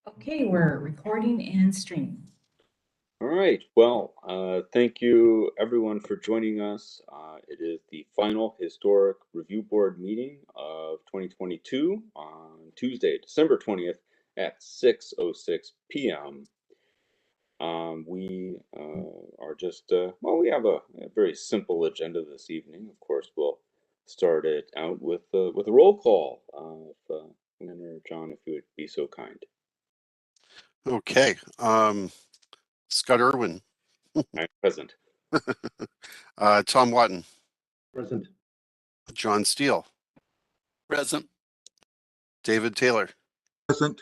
Okay, we're recording and streaming. All right. Well, thank you everyone for joining us. It is the final historic review board meeting of 2022 on Tuesday, December 20th at 6:06 p.m. We are just, well, we have a very simple agenda this evening. Of course, we'll start it out with a roll call. If Linn or John, if you would be so kind. Okay. Scott Irwin. I'm present. Tom Watton. Present. John Steele. Present. David Taylor. Present.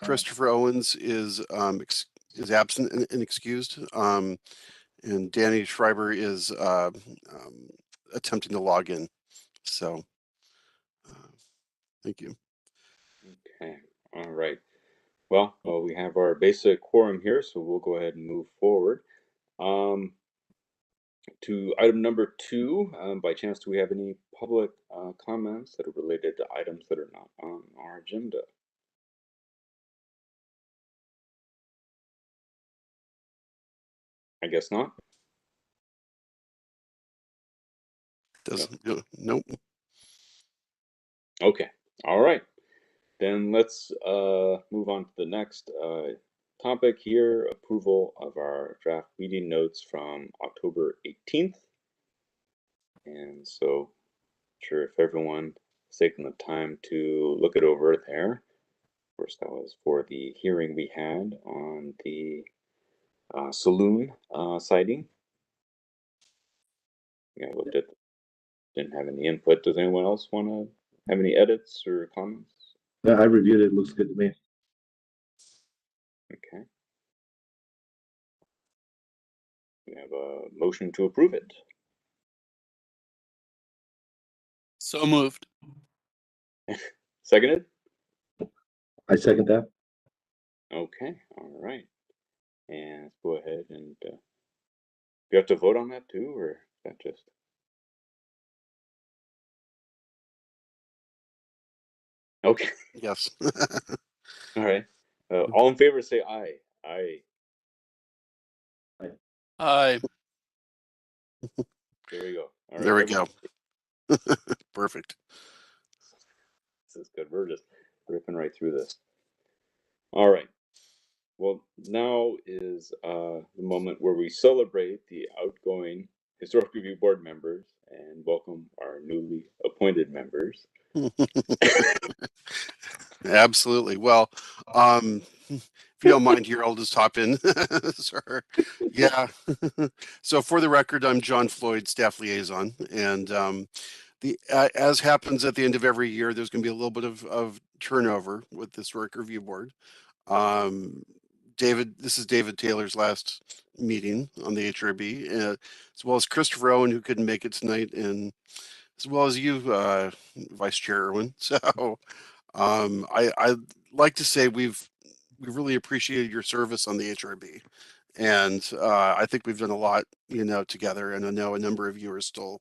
Christopher Owens is absent and excused. And Danny Schreiber is attempting to log in. So thank you. Okay. All right. Well, we have our basic quorum here, so we'll go ahead and move forward. To item number 2, by chance, do we have any public comments that are related to items that are not on our agenda? I guess not. Doesn't nope. Okay. All right. Then let's move on to the next topic here, approval of our draft meeting notes from October 18th. And so, sure if everyone has taken the time to look it over there. Of course, that was for the hearing we had on the saloon sighting. Yeah, I looked at, didn't have any input. Does anyone else want to have any edits or comments? Yeah, I reviewed it. It looks good to me. Okay. We have a motion to approve it. So moved. Seconded? I second that. Okay, all right. And let's go ahead and you have to vote on that too, or is that just? Okay. Yes. All right. All in favor say aye. Aye. Aye. There we go. All right, There we go. Perfect. This is good. We're just ripping right through this. All right. Well, now is the moment where we celebrate the outgoing Historic Review Board members and welcome our newly appointed members. Absolutely. Well, if you don't mind here, I'll just hop in. Sir. Yeah. So for the record, I'm John Floyd, staff liaison, and as happens at the end of every year, there's going to be a little bit of turnover with the Historic Review Board. This is David Taylor's last meeting on the HRB, as well as Christopher Owen, who couldn't make it tonight, and as well as you, Vice Chair Irwin. So I'd like to say we've really appreciated your service on the HRB, and I think we've done a lot, together. And I know a number of you are still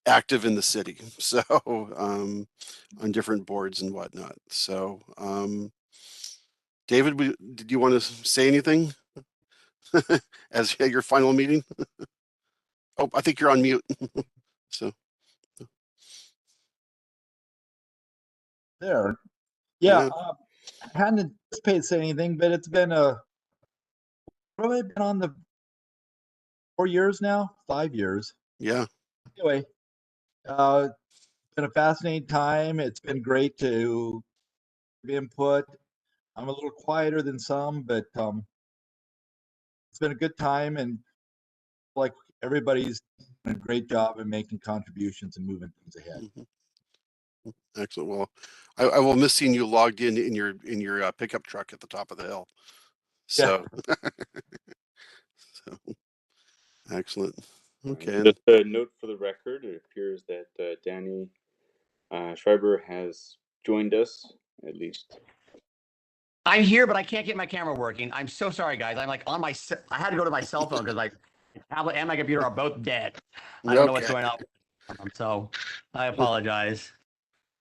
active in the city, so on different boards and whatnot. So, David, did you want to say anything as your final meeting? Oh, I think you're on mute. So. There. Yeah. I hadn't anticipated saying anything, but it's been probably been on the 4 years now, 5 years. Yeah. Anyway, it's been a fascinating time. It's been great to give input. I'm a little quieter than some, but it's been a good time, and like everybody's done a great job in making contributions and moving things ahead. Mm-hmm. Excellent. Well, I will miss seeing you logged in your pickup truck at the top of the hill. So, Yeah. So excellent. Okay. Just a note for the record, it appears that Danny Schreiber has joined us, at least. I'm here, but I can't get my camera working. I'm so sorry, guys. I'm like on I had to go to my cell phone because my tablet and my computer are both dead. I don't know what's going on. So I apologize.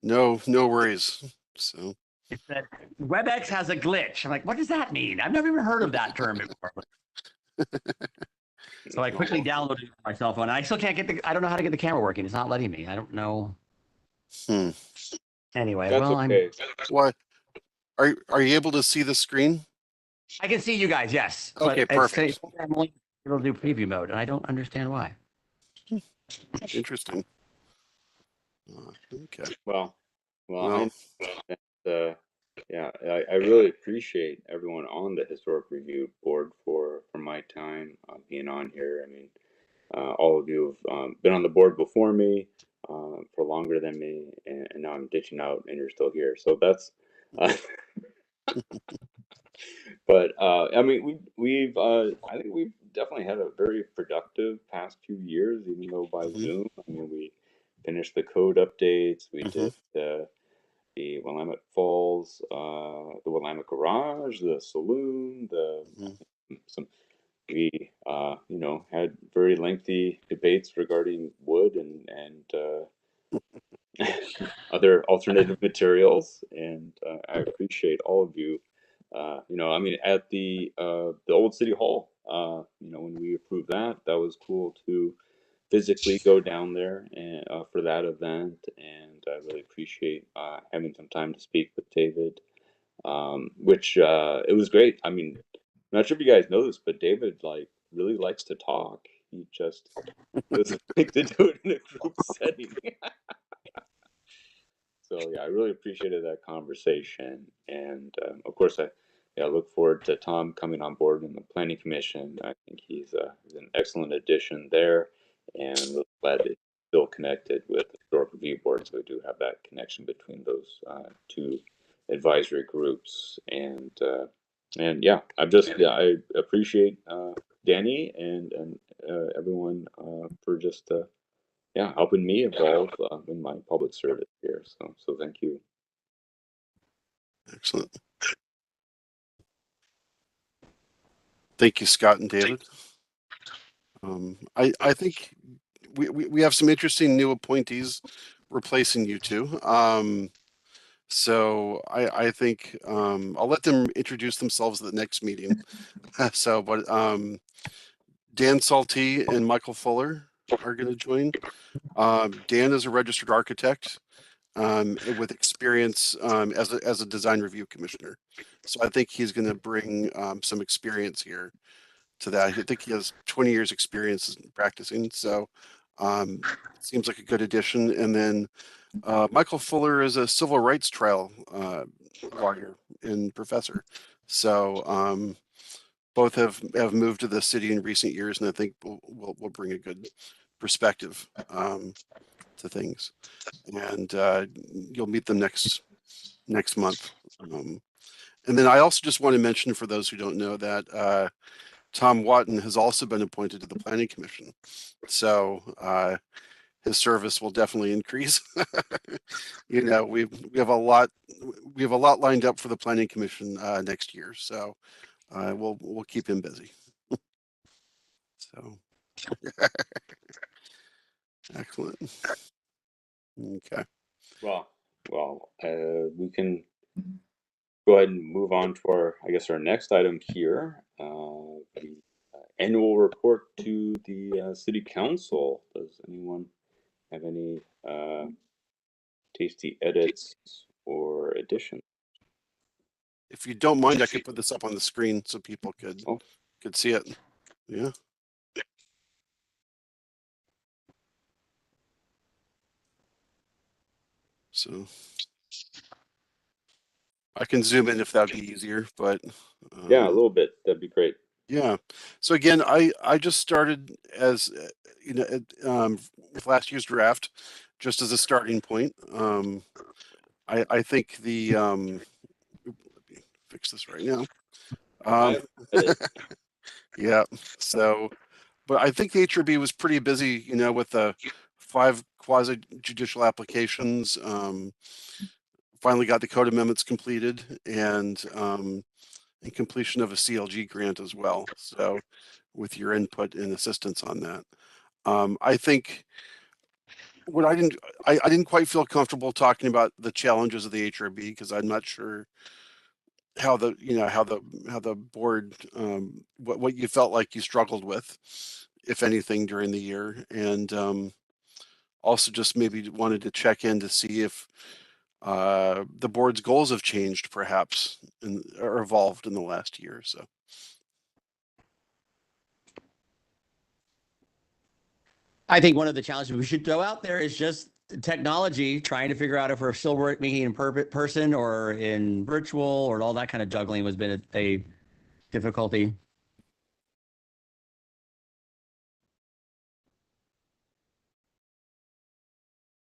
No worries. So, It said WebEx has a glitch. I'm like, what does that mean? I've never even heard of that term before. So I quickly downloaded it on my cell phone. I still can't get I don't know how to get the camera working. It's not letting me. I don't know. Hmm. Anyway, That's well, okay. What are you able to see the screen? I can see you guys, yes. Okay, But it's perfect. I'm only able to do preview mode, and I don't understand why. Interesting. Okay. Well, Well, yeah, I really appreciate everyone on the historic review board for my time being on here. I mean, all of you have been on the board before me for longer than me, and now I'm ditching out, and you're still here. So that's. But I mean, we've I think we've definitely had a very productive past few years, even though by Mhm. Zoom. I mean, we finished the code updates. We Mhm. did the Willamette Falls, the Willamette Garage, the saloon, the Mhm. some we you know, had very lengthy debates regarding wood and other alternative materials, and I appreciate all of you. You know, I mean, at the old city hall, you know, when we approved that, that was cool to physically go down there and for that event, and I really appreciate having some time to speak with David, which it was great. I mean, I'm not sure if you guys know this, but David like really likes to talk. He just doesn't like to do it in a group setting. So yeah, I really appreciated that conversation, and of course, I look forward to Tom coming on board in the Planning Commission. I think he's an excellent addition there, and I'm really glad that he's still connected with the Historic Review Board, so we do have that connection between those two advisory groups. And yeah, I appreciate Danny and everyone for just yeah, helping me evolve in my public service here. So thank you. Excellent. Thank you, Scott and David. I think we have some interesting new appointees replacing you two. So I think I'll let them introduce themselves at the next meeting. So, but Dan Salty and Michael Fuller are going to join. Dan is a registered architect with experience as a design review commissioner. So I think he's going to bring some experience here to that. I think he has 20 years experience practicing. So it seems like a good addition. And then Michael Fuller is a civil rights trial lawyer and professor. So both have moved to the city in recent years, and I think will bring a good perspective to things. And you'll meet them next month. And then I also just want to mention for those who don't know that Tom Watton has also been appointed to the Planning Commission. So his service will definitely increase. You know, we have a lot lined up for the Planning Commission next year. So we'll keep him busy. So excellent. Okay. Well, we can go ahead and move on to our, I guess, our next item here, the annual report to the City Council. Does anyone have any tasty edits or additions? If you don't mind, I could put this up on the screen so people could Oh. see it. Yeah. So I can zoom in if that'd be easier, but Yeah, a little bit. That'd be great. yeah. So again, I just started as you know with last year's draft, just as a starting point. I think the let me fix this right now. Yeah. So, but I think the HRB was pretty busy, you know, with the 5 quasi judicial applications. Finally got the code amendments completed and completion of a CLG grant as well. So with your input and assistance on that. I think what I didn't quite feel comfortable talking about the challenges of the HRB because I'm not sure how the board what you felt like you struggled with, if anything, during the year, and also just maybe wanted to check in to see if the board's goals have changed perhaps or evolved in the last year or so. I think one of the challenges we should throw out there is just technology, trying to figure out if we're still making in person or in virtual, or all that kind of juggling has been a difficulty.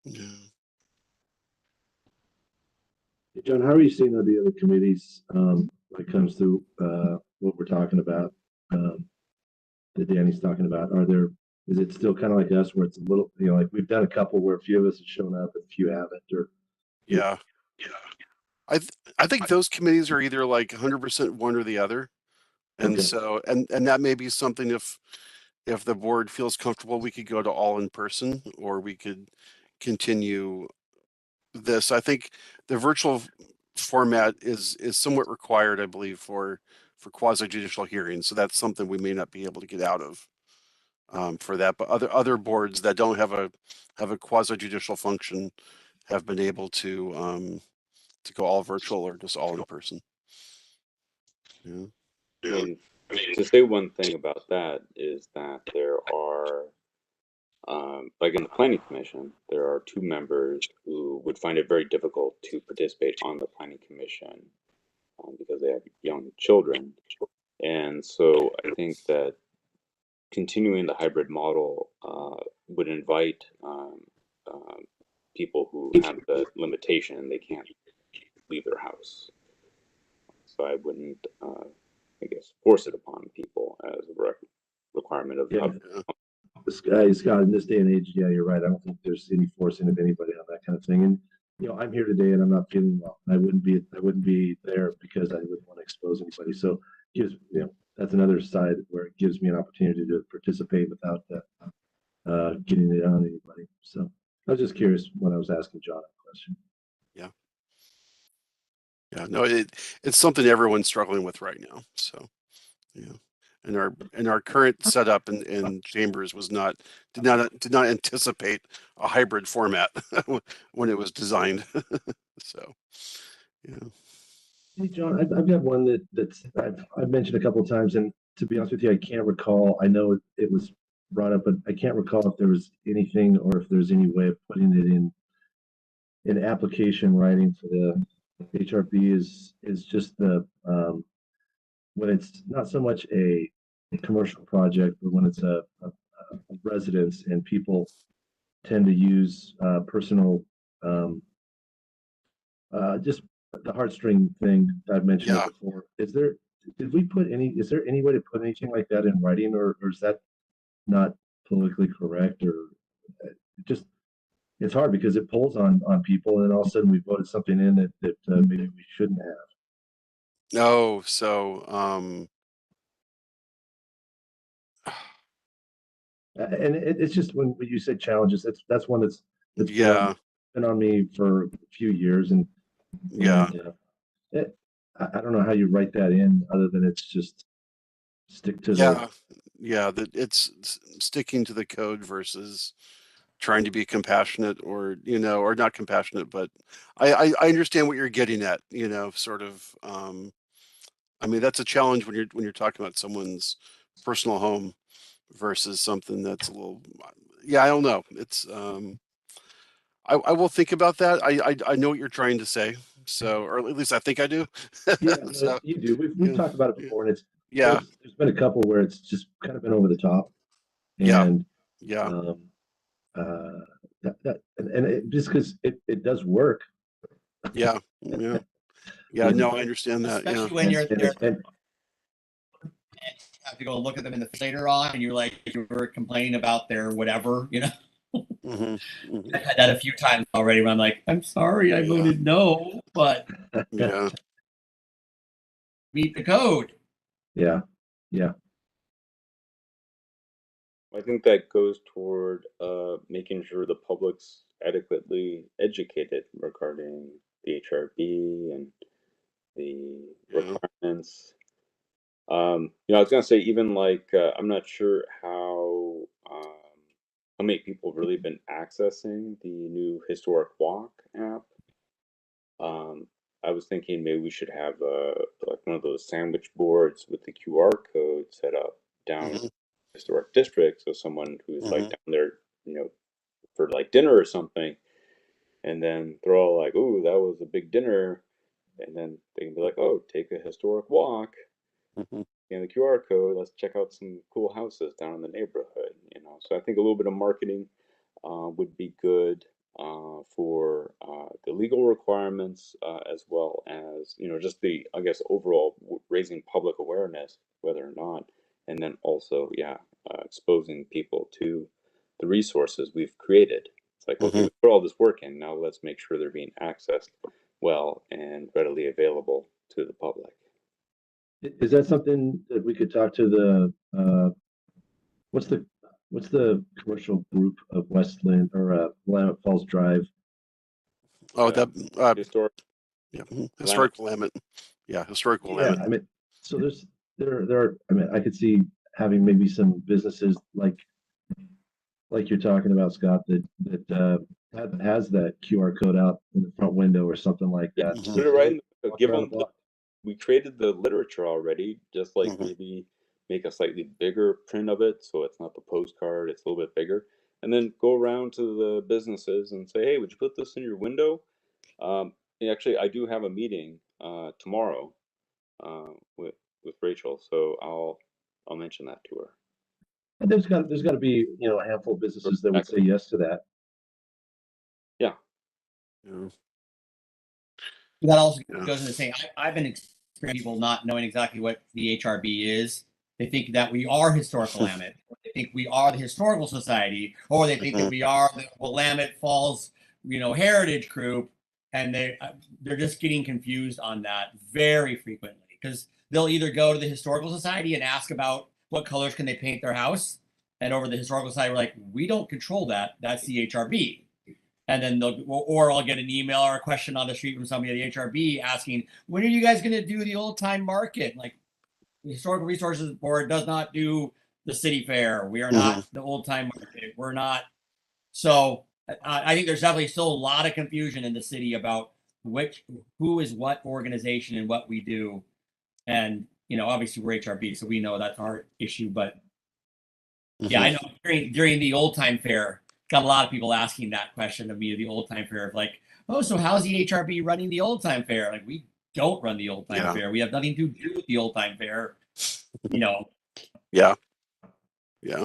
Yeah. John, how are you seeing the other committees when it comes to what we're talking about, that Danny's talking about? Is it still kind of like us where it's a little, like we've done a couple where a few of us have shown up and a few haven't, or Yeah. I think those committees are either like 100% one or the other. And Okay. so, and that may be something if the board feels comfortable, we could go to all in person, or we could continue this. I think the virtual format is somewhat required, I believe, for quasi judicial hearings. So that's something we may not be able to get out of for that. But other boards that don't have a quasi judicial function have been able to go all virtual or just all in person. Yeah. I mean, to say one thing about that is that there are, like in the planning commission, there are 2 members who would find it very difficult to participate on the planning commission because they have young children. And so I think that continuing the hybrid model would invite people who have the limitation they can't leave their house. So I wouldn't, I guess, force it upon people as a requirement of. Yeah. Scott, in this day and age, yeah, you're right. I don't think there's any forcing of anybody on that kind of thing. And I'm here today and I'm not feeling well. I wouldn't be there because I wouldn't want to expose anybody. So gives that's another side where it gives me an opportunity to participate without getting it on anybody. So I was just curious when I was asking John a question. Yeah, no, it's something everyone's struggling with right now. So, yeah, and our current setup in chambers did not anticipate a hybrid format when it was designed. So, yeah. Hey, John, I've got one that's I've mentioned a couple of times, and to be honest with you, I can't recall. I know it was brought up, but I can't recall if there was anything or if there's any way of putting it in application writing for the HRB is just the when it's not so much a commercial project, but when it's a residence and people tend to use personal just the heartstring thing I've mentioned Yeah. before. Is there any way to put anything like that in writing, or is that not politically correct, or just it's hard because it pulls on people, and then all of a sudden we voted something in that maybe we shouldn't have. No, so And it's just when you said challenges, that's one that's yeah, been on me for a few years, and yeah, I don't know how you write that in other than it's just stick to the yeah. That it's sticking to the code versus trying to be compassionate, or or not compassionate, but I understand what you're getting at. Sort of. I mean, that's a challenge when you're talking about someone's personal home versus something that's a little. Yeah, I don't know. It's I will think about that. I know what you're trying to say. So, or at least I think I do. Yeah, So, you do. We've yeah, talked about it yeah, before, and yeah, there's been a couple where it's just kind of been over the top, yeah, and yeah, um, and just because it does work, yeah, yeah. Yeah, you know, no, I understand that. Yeah. Especially when you're there, and have to go look at them in the face later on, and you're like, you were complaining about their whatever. Hmm. I've had that a few times already. Where I'm like, I'm sorry, I voted no, but Yeah. meet the code. yeah, yeah. I think that goes toward making sure the public's adequately educated regarding the HRB and the Yeah. requirements. I was gonna say even like I'm not sure how many people really been accessing the new Historic Walk app. I was thinking maybe we should have like one of those sandwich boards with the QR code set up down Mhm. historic district, so someone who's like Mhm. down there, for like dinner or something, and then they're all like, "Ooh, that was a big dinner," and then they can be like, "Oh, take a historic walk." Mhm. And the QR code, let's check out some cool houses down in the neighborhood, So I think a little bit of marketing would be good for the legal requirements as well as, just the, I guess, overall raising public awareness, whether or not, and then also, yeah, exposing people to the resources we've created. It's like, okay, Mhm. we put all this work in, now let's make sure they're being accessed well and readily available to the public. Is that something that we could talk to what's the what's the commercial group of West Linn or Willamette Falls Drive? Oh, that Historic yeah, Willamette. historic Willamette. Yeah, historic Yeah, Willamette. I mean, so there are, I mean, I could see having maybe some businesses like you're talking about, Scott, that has that QR code out in the front window or something like Yeah, that. Mhm. put it right in the, Walk give around them the block. we created the literature already, just like Mhm. maybe make a slightly bigger print of it so it's not the postcard, it's a little bit bigger. And then go around to the businesses and say, hey, would you put this in your window? Actually, I do have a meeting tomorrow with Rachel, so I'll mention that to her. And there's got to be, a handful of businesses that would say yes to that. Yeah. Yeah. That also Yeah. goes into saying I've been experiencing people not knowing exactly what the HRB is. They think that we are historical Willamette. They think we are the historical society, or they think that we are the Willamette Falls, heritage group, and they're just getting confused on that very frequently because they'll either go to the historical society and ask about what colors can they paint their house, and over the historical society we're like, we don't control that. That's the HRB. And then or I'll get an email or a question on the street from somebody at the HRB asking, when are you guys going to do the old time market? Like, the Historical Resources Board does not do the city fair. We are not the old time market. We're not. So I think there's definitely still a lot of confusion in the city about who is what organization and what we do. And, obviously we're HRB, so we know that's our issue. But yeah, I know during the old time fair, got a lot of people asking that question of me, the old time fair, of like, oh, so how's the HRB running the old time fair? Like, we don't run the old time Yeah. fair. We have nothing to do with the old time fair. Yeah. Yeah.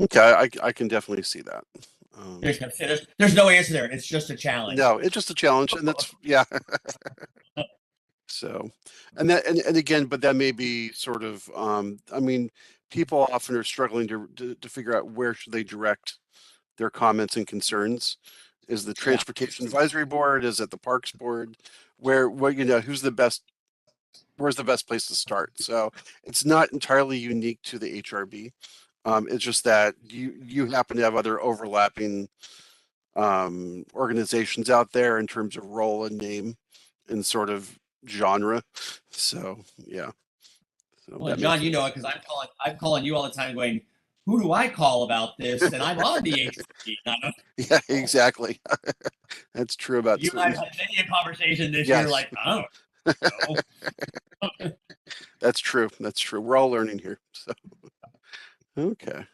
Okay, I can definitely see that. There's no answer there. It's just a challenge. No, it's just a challenge, and that's yeah. So, and again, but that may be sort of, I mean, people often are struggling to figure out where should they direct their comments and concerns. Is the Transportation Advisory Board? Is it the Parks Board? Who's the best? Where's the best place to start? So it's not entirely unique to the HRB. It's just that you happen to have other overlapping organizations out there in terms of role and name and sort of genre. So yeah. So Well, John, you know it because I'm calling you all the time, going, "Who do I call about this?" And I'm on the HRB. Yeah, exactly. That's true about you and I had many a conversation this Yes. year, like, I don't know. That's true. That's true. We're all learning here. So okay.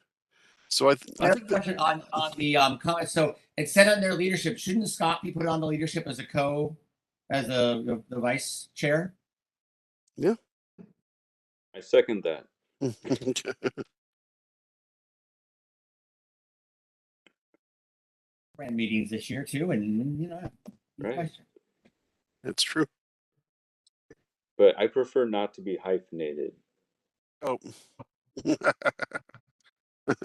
So I think that question on the comments. So it said on their leadership, shouldn't Scott be put on the leadership as the vice chair? Yeah. I second that. Ran meetings this year too, and Right. That's true. But I prefer not to be hyphenated. Oh.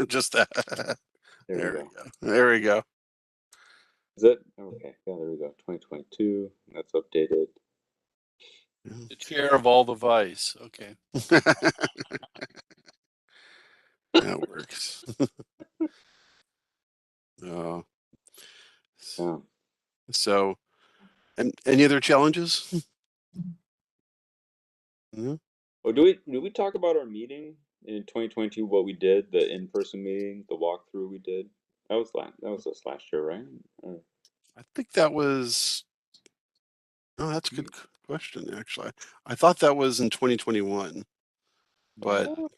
Just that. There we go. There we go. Is that okay? Yeah, there we go. 2022. That's updated. The chair of all the vice. Okay. That works. Uh, Yeah. so, and any other challenges? No? Oh, did we talk about our meeting in 2022? What we did, the in-person meeting, the walkthrough we did. That was this last year, right? Or- I think that was. Oh, that's a good question. Actually, I thought that was in 2021, but What?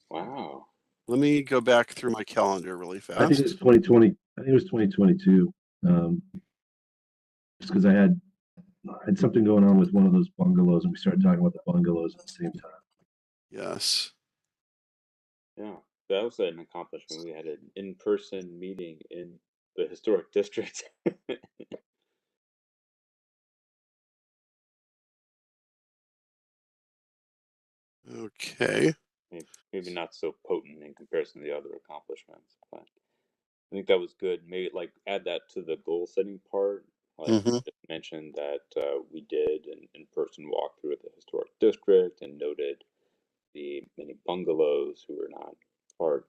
Wow. let me go back through my calendar really I think it was fast. 2020. I think it was 2022. Just because I had something going on with one of those bungalows, and we started talking about the bungalows at the same time. Yes. Yeah, that was an accomplishment. We had an in-person meeting in the historic district. Okay. Maybe not so potent in comparison to the other accomplishments, but I think that was good. Maybe like add that to the goal setting part. Like Mm-hmm. just mentioned that we did an in-person walkthrough at the historic district and noted the many bungalows who were not part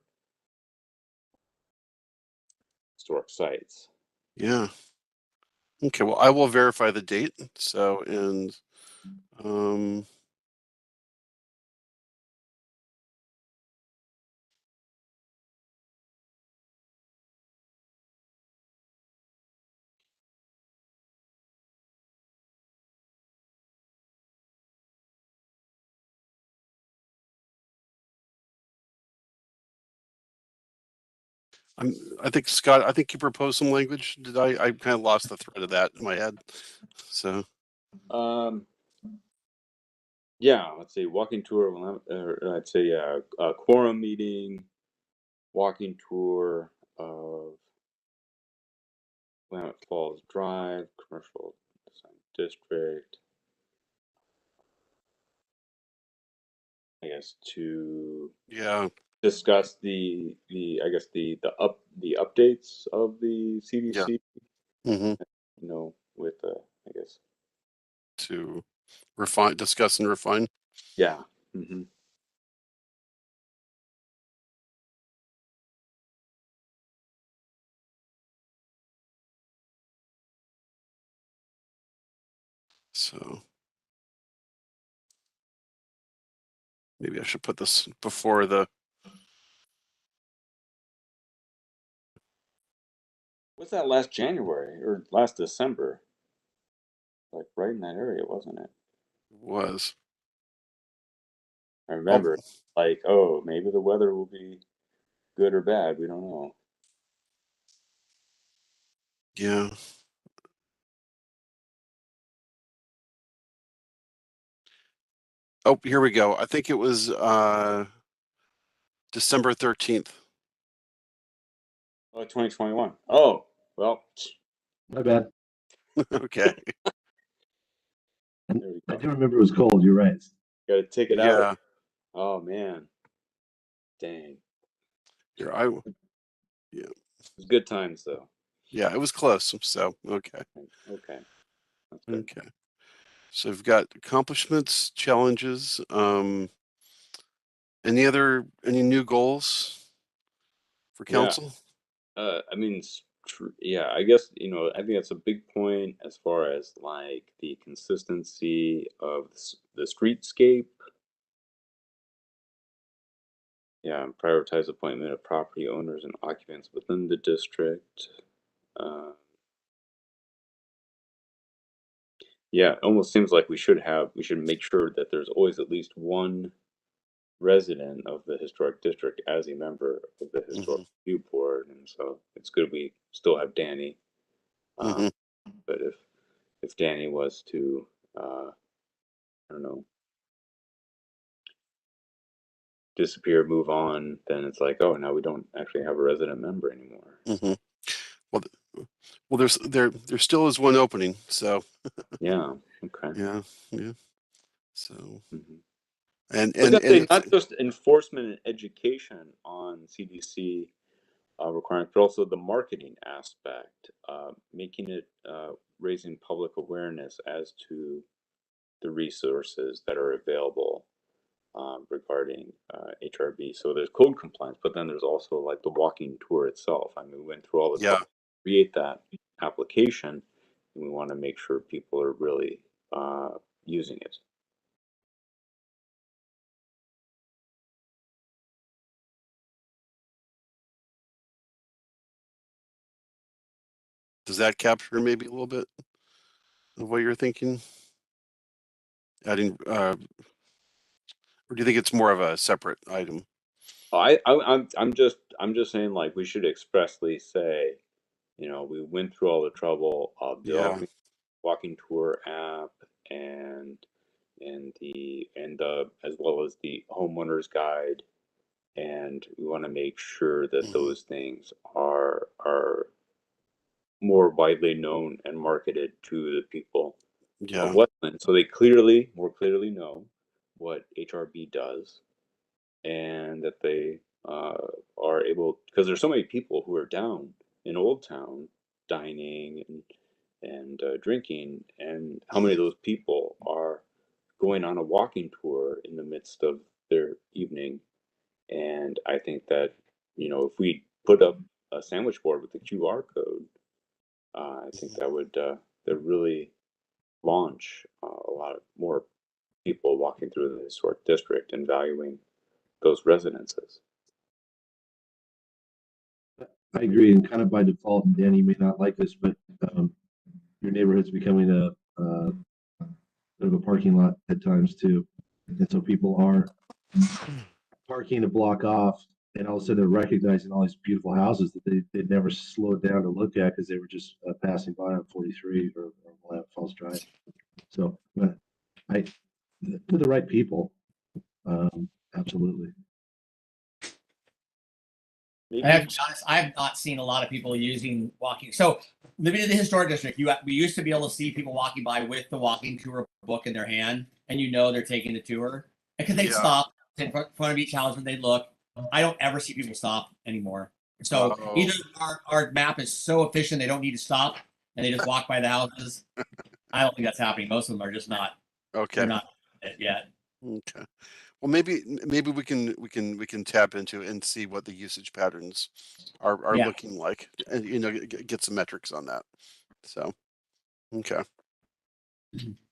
historic sites. Yeah. Okay. Well, I will verify the date. So, and um, I think Scott. I think you proposed some language. Did I? I kind of lost the thread of that in my head. So. Um, yeah, let's see, walking tour. I'd say a quorum meeting, walking tour of Willamette Falls Drive, commercial design district. I guess to Yeah. discuss the I guess the updates of the Yeah. CDC. Mm-hmm. You know, with I guess To refine, discuss, and refine. yeah. Hmm. So maybe I should put this before the. What's that last January or last December? Like right in that area, wasn't it? Was. I Oh, remember, like, oh, maybe the weather will be good or bad. We don't know. yeah. Oh, here we go. I think it was December 13th. Oh, 2021. Oh, well, My bad. Okay. there we I go. do remember it was cold. You're right. Got to take it out. Yeah. Oh man, dang. Here It was good times though. yeah, it was close. So okay. Okay, that's good. Okay. So we've got accomplishments, challenges. Any new goals for Yeah. council? I mean, yeah. I guess I think that's a big point as far as like the consistency of the streetscape. Yeah, and prioritize appointment of property owners and occupants within the district. Uh, yeah, it almost seems like we should make sure that there's always at least one resident of the historic district as a member of the historic Mm-hmm. review board, and so it's good we still have Danny. Mm-hmm. But if Danny was to, I don't know, disappear, move on, then it's like, oh, now we don't actually have a resident member anymore. Mm-hmm. Well, well, there still is one opening. So Yeah. Okay. yeah, yeah. So Hmm. and I was and gonna and say if, not just enforcement and education on CDC requirements, but also the marketing aspect, making it raising public awareness as to the resources that are available regarding HRB. So there's code compliance, but then there's also like the walking tour itself. I mean, we went through all the Yeah. to create that application, and we want to make sure people are really using it. Does that capture maybe a little bit of what you're thinking? Adding, or do you think it's more of a separate item? I'm just saying, like, we should expressly say, you know, we went through all the trouble of Yeah. developing walking tour app and the as well as the homeowner's guide, and we want to make sure that those things are more widely known and marketed to the people Yeah. of Westland, so they more clearly know what HRB does, and that they are able, because there's so many people who are down in Old Town dining and drinking, and how many of those people are going on a walking tour in the midst of their evening. And I think that, you know, if we put up a sandwich board with the QR code, I think that would really launch a lot of more people walking through the historic district and valuing those residences. I agree, and kind of by default, and Danny may not like this, but your neighborhood's becoming a bit of a parking lot at times too, and so people are parking a block off, and all of a sudden they're recognizing all these beautiful houses that they'd never slowed down to look at because they were just passing by on 43 or Willamette Falls Drive. So, I to the right people, absolutely. Maybe I have to be honest, I have not seen a lot of people using walking. So living in the historic district, we used to be able to see people walking by with the walking tour book in their hand, and you know they're taking the tour because they'd Yeah. stop in front of each house and they'd look. I don't ever see people stop anymore. So Oh. either our map is so efficient they don't need to stop and they just walk by the houses. I don't think that's happening. Most of them are just not. Okay. They're not yet. Okay. Well, maybe we can tap into and see what the usage patterns are Yeah. looking like, and you know, get some metrics on that. So, okay.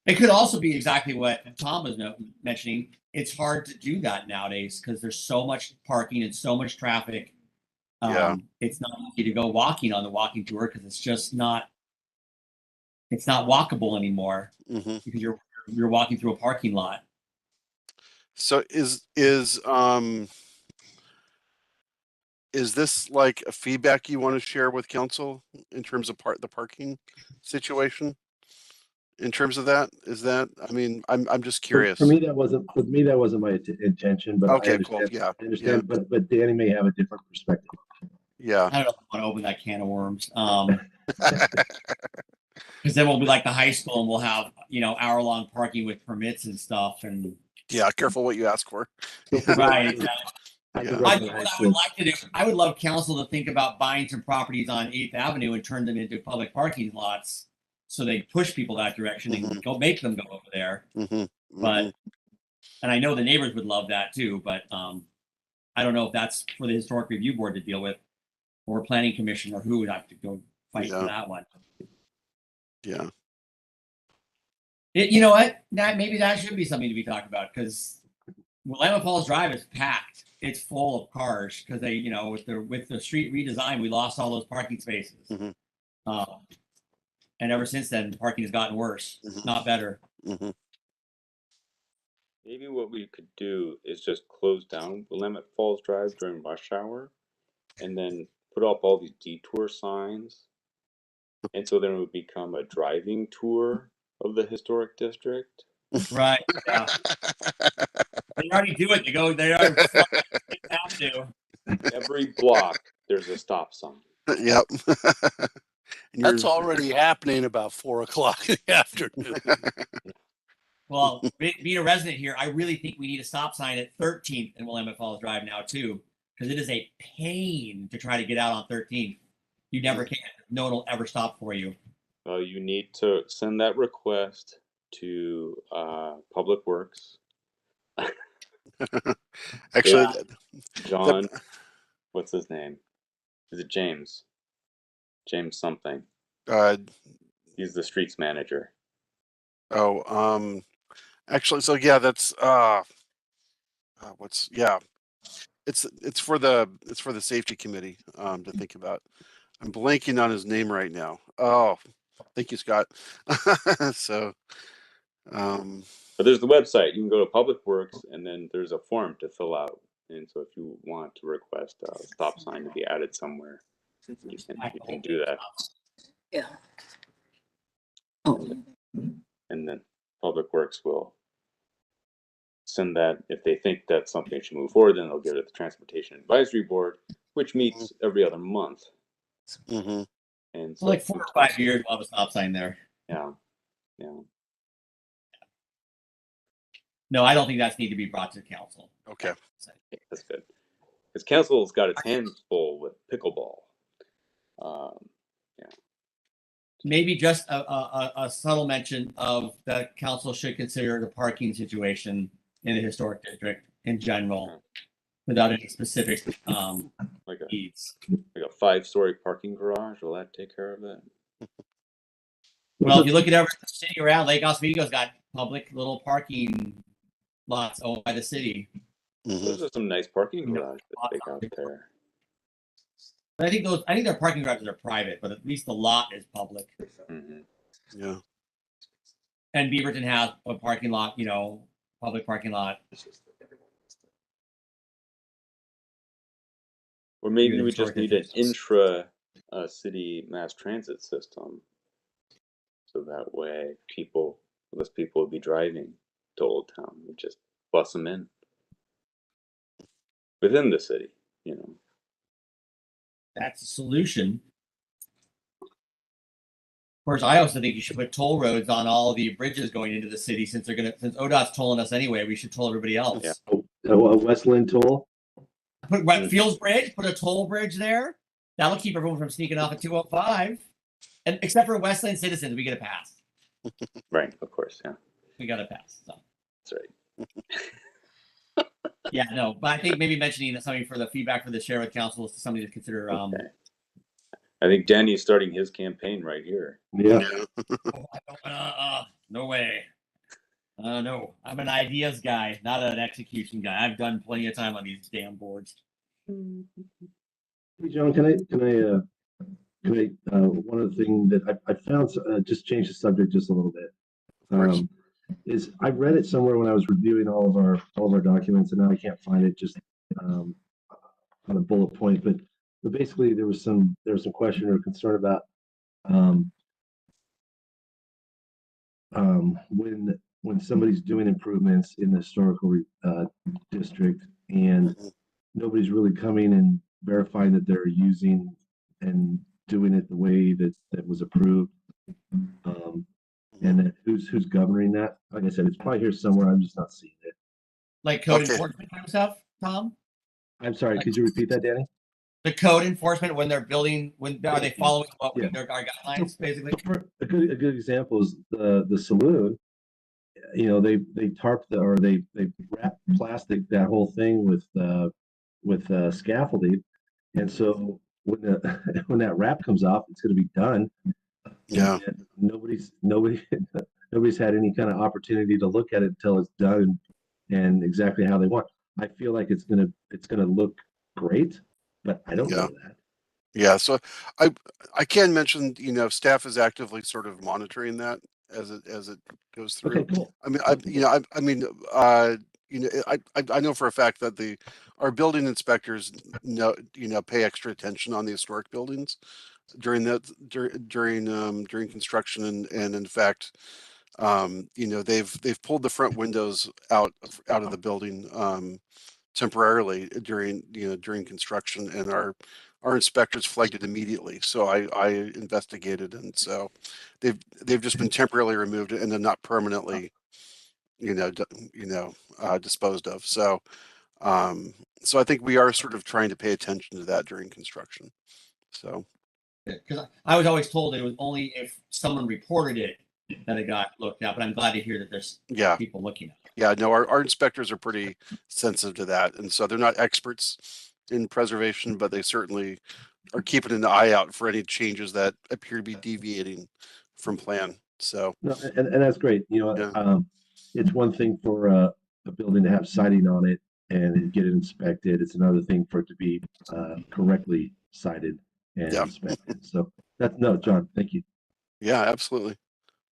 It could also be exactly what Tom was mentioning. It's hard to do that nowadays because there's so much parking and so much traffic. Yeah. It's not easy to go walking on the walking tour because it's just not. It's not walkable anymore Mm-hmm. because you're walking through a parking lot. So is this like a feedback you want to share with council in terms of the parking situation? In terms of that, is that, I mean, I'm just curious. For me, that wasn't my intention, but Okay, I cool. understand. Yeah. I understand, but Danny may have a different perspective. Yeah. I don't know if I want to open that can of worms. Because then we'll be like the high school and we'll have, hour-long parking with permits and stuff. And Yeah. Careful what you ask for. right. I Yeah. could I run think the high what I school. would like to do, I would love council to think about buying some properties on 8th Avenue and turn them into public parking lots so they push people that direction and go make them go over there. Mm-hmm. But, and I know the neighbors would love that too, but I don't know if that's for the historic review board to deal with or planning commission or who would have to go fight for that one. Yeah. You know what? Maybe that should be something to be talked about because Willamette Falls Drive is packed. It's full of cars because they, with the street redesign, we lost all those parking spaces. Mhm. And ever since then, parking has gotten worse, not better. Mm-hmm. Maybe what we could do is just close down Willamette Falls Drive during rush hour, and then put up all these detour signs, and so then it would become a driving tour of the historic district. Right. Yeah. They already do it. They are have to. Every block there's a stop sign. Yep. That's already happening about 4 o'clock in the afternoon. Well, being a resident here, I really think we need a stop sign at 13th and Willamette Falls Drive now too, because it is a pain to try to get out on 13th. You never can. No one will ever stop for you. Well, you need to send that request to Public Works. Actually, John, what's his name? Is it James? James something. He's the streets manager. Actually, so yeah, that's it's for the safety committee to think about. I'm blanking on his name right now. Oh, thank you, Scott. So, But there's the website. You can go to Public Works, and then there's a form to fill out. And so, if you want to request a stop sign to be added somewhere, you can do that. Yeah. Oh, And then Public Works will send that. If they think that something should move forward, then they'll give it to the Transportation Advisory Board, which meets every other month. mhm. And So so, like 4 or 5 years, we'll have a stop sign there. yeah. No, I don't think that's need to be brought to council. Okay. That's good. Because council's got its hands full with pickleball. Maybe just a subtle mention of that council should consider the parking situation in the historic district in general, without any specific Like needs. a 5-story parking garage. Will that take care of it? Well, if you look at every city around, Lake Oswego's got public little parking lots owned by the city. Those are some nice parking garages that they got there. But I think their parking garages are private, but at least the lot is public. Mm-hmm. Yeah. And Beaverton has a parking lot, public parking lot. Or maybe we just need an intra city mass transit system. So that way less people will be driving to Old Town. We just bus them in. Within the city, That's a solution. Of course, I also think you should put toll roads on all the bridges going into the city since ODOT's tolling us anyway, we should toll everybody else. Yeah. A West Linn toll? Put Fields Bridge, put a toll bridge there. That'll keep everyone from sneaking off at 205. And except for West Linn citizens, we get a pass. Right, of course, yeah. We got a pass. So. That's right. Yeah, no, but I think maybe mentioning something for the feedback for the share with council is something to consider. Okay. I think Danny's starting his campaign right here. Yeah. No way. No, I'm an ideas guy, not an execution guy. I've done plenty of time on these damn boards. Hey, John, can I one of the things that I found, just change the subject just a little bit. Is I read it somewhere when I was reviewing all of our documents, and now I can't find it just on a bullet point. But basically, there was some question or concern about when somebody's doing improvements in the historical district, and nobody's really coming and verifying that they're using and doing it the way that was approved. And who's governing that? Like I said, it's probably here somewhere. I'm just not seeing it. Like code enforcement kind of stuff, Tom? I'm sorry. Could you repeat that, Danny? The code enforcement when they're building, are they following what our guidelines, basically? A good example is the saloon. They tarped they wrapped plastic that whole thing with scaffolding, and so when that wrap comes off, it's going to be done. Yeah. And nobody's had any kind of opportunity to look at it until it's done and exactly how they want. I feel like it's gonna look great, but I don't know that. Yeah, so I can mention, staff is actively sort of monitoring that as it goes through. Okay, cool. I mean, I know for a fact that our building inspectors pay extra attention on the historic buildings during construction, and in fact, they've pulled the front windows out of the building temporarily during construction, and our inspectors flagged it immediately. So I investigated, and so they've just been temporarily removed and then not permanently disposed of. So I think we are sort of trying to pay attention to that during construction. So because I was always told it was only if someone reported it that it got looked at, but I'm glad to hear that there's people looking at it. Yeah, no, our inspectors are pretty sensitive to that. And so they're not experts in preservation, but they certainly are keeping an eye out for any changes that appear to be deviating from plan. So, no, and that's great. You know, it's one thing for a building to have siding on it and get it inspected. It's another thing for it to be correctly sided and inspected. So that's no, John, thank you. Yeah, absolutely.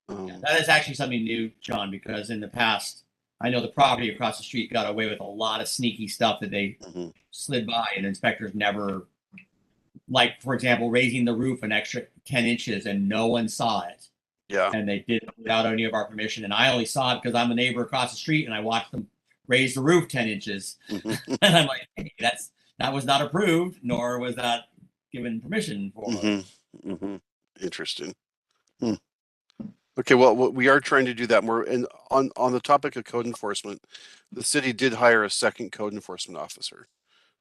That is actually something new, John, because in the past, I know the property across the street got away with a lot of sneaky stuff that they slid by, and inspectors never, like, for example, raising the roof an extra 10 inches and no one saw it. Yeah. And they did it without any of our permission. And I only saw it because I'm a neighbor across the street and I watched them raise the roof 10 inches. And I'm like, hey, that was not approved, nor was that given permission for. Interesting. Okay, well, we are trying to do that more. And on the topic of code enforcement, the city did hire a second code enforcement officer.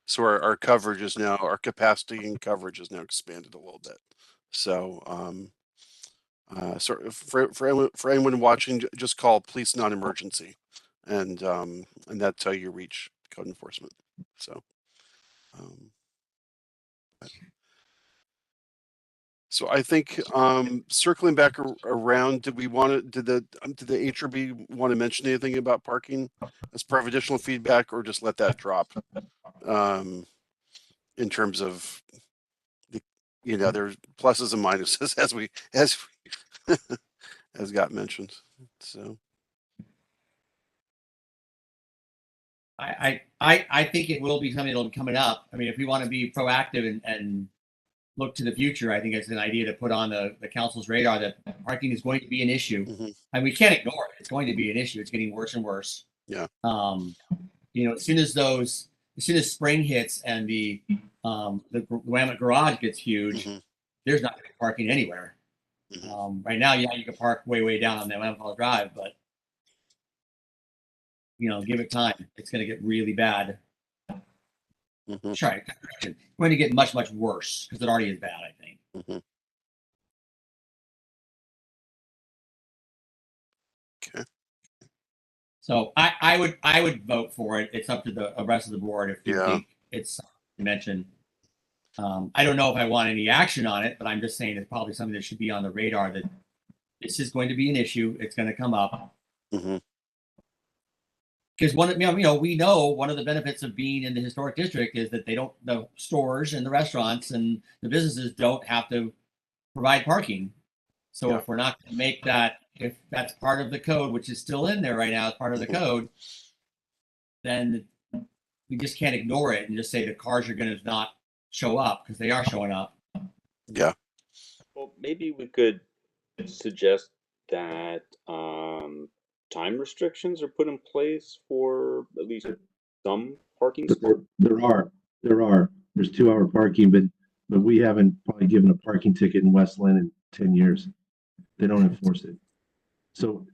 So our coverage is now, our capacity and coverage is now expanded a little bit. So, so for anyone watching, just call police non-emergency, and that's how you reach code enforcement. So, so I think circling back around, did we want to? Did the HRB want to mention anything about parking as part of additional feedback, or just let that drop? In terms of the, you know, there's pluses and minuses as got mentioned. So I think it will be something that'll be coming up. I mean, if we want to be proactive and look to the future, I think it's an idea to put on the council's radar that parking is going to be an issue, and we can't ignore it. It's going to be an issue. It's getting worse and worse. Yeah. You know, as soon as spring hits and the Willamette garage gets huge, there's not going to be parking anywhere. Right now, yeah, you can park way down on the Willamette Drive, but you know, give it time. It's going to get really bad. Sorry, it's going to get much worse because it already is bad, I think. Okay. So I would vote for it. It's up to the rest of the board if you think it's something to mention. I don't know if I want any action on it, but I'm just saying it's probably something that should be on the radar, that this is going to be an issue. It's going to come up. Because we know one of the benefits of being in the historic district is that the stores and the restaurants and the businesses don't have to provide parking. So if we're not going to make that, if that's part of the code, which is still in there right now as part of the code, then we just can't ignore it and just say the cars are going to not show up, because they are showing up. Yeah. Well, maybe we could suggest that time restrictions are put in place for at least some parking spots. There are. There's 2-hour parking, but we haven't probably given a parking ticket in West Linn in 10 years. They don't enforce it. So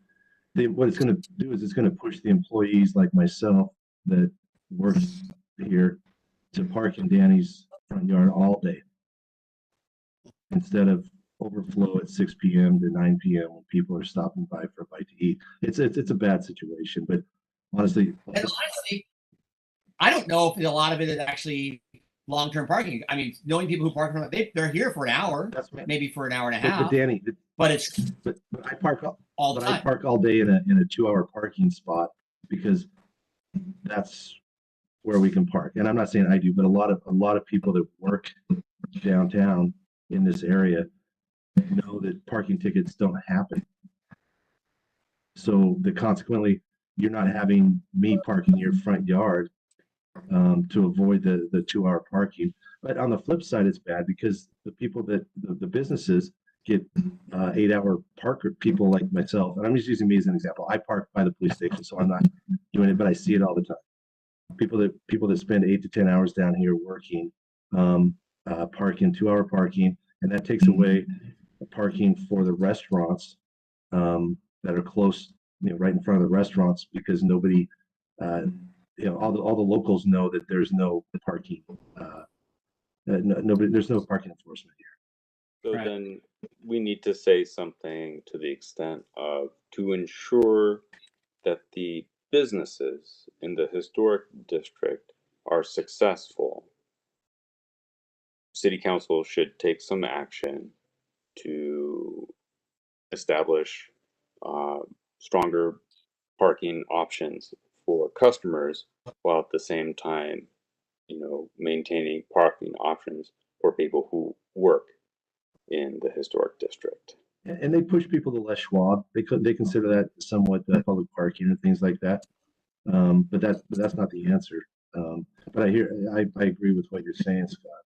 what it's going to do is it's going to push the employees like myself that work here to park in Danny's front yard all day, instead of overflow at 6 p.m. to 9 p.m. when people are stopping by for a bite to eat. It's a bad situation, but honestly, I don't know if a lot of it is actually long-term parking. I mean, knowing people who park from they're here for an hour, maybe for an hour and a half. But Danny, but I park all the time. I park all day in a 2-hour parking spot because that's where we can park. And I'm not saying I do, but a lot of people that work downtown in this area know that parking tickets don't happen. So consequently, you're not having me park in your front yard to avoid the 2-hour parking. But on the flip side, it's bad because the people the businesses get 8-hour parker people like myself. And I'm just using me as an example. I park by the police station, so I'm not doing it, but I see it all the time. People that spend 8 to 10 hours down here working, park in 2-hour parking, and that takes away the parking for the restaurants that are close, right in front of the restaurants, because nobody, all the locals know that there's no parking. There's no parking enforcement here. So Right. then we need to say something to the extent of to ensure that the businesses in the historic district are successful. City council should take some action to establish stronger parking options for customers while at the same time, maintaining parking options for people who work in the historic district. And they push people to Les Schwab. They consider that somewhat public parking and things like that. But that's not the answer. But I agree with what you're saying, Scott.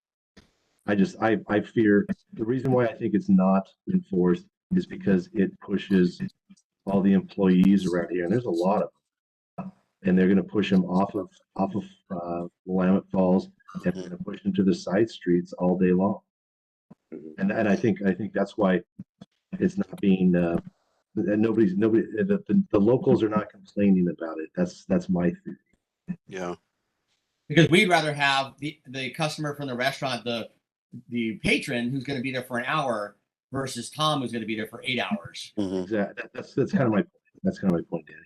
I fear the reason why I think it's not enforced is because it pushes all the employees around here, and there's a lot of them, and they're going to push them off of Willamette Falls, and they're going to push them to the side streets all day long. And I think that's why it's not being and nobody the locals are not complaining about it. That's my theory. Yeah. Because we'd rather have the customer from the restaurant, the patron who's going to be there for an hour versus Tom who's going to be there for 8 hours. Exactly. That's kind of my point. That's kind of my point, Danny.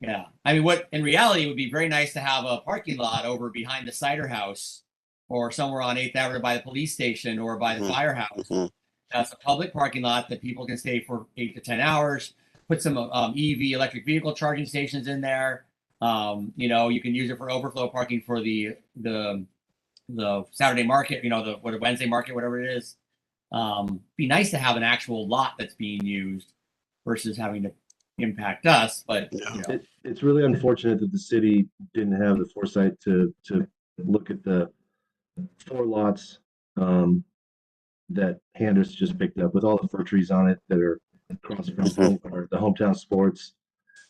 Yeah. I mean, what in reality it would be very nice to have a parking lot over behind the cider house or somewhere on 8th Avenue by the police station or by the firehouse. That's a public parking lot that people can stay for 8 to 10 hours. Put some EV electric vehicle charging stations in there. You can use it for overflow parking for the Saturday market, the Wednesday market, whatever it is. Be nice to have an actual lot that's being used versus having to impact us. But it's really unfortunate that the city didn't have the foresight to look at the 4 lots that Handers just picked up with all the fir trees on it that are across from or the hometown sports.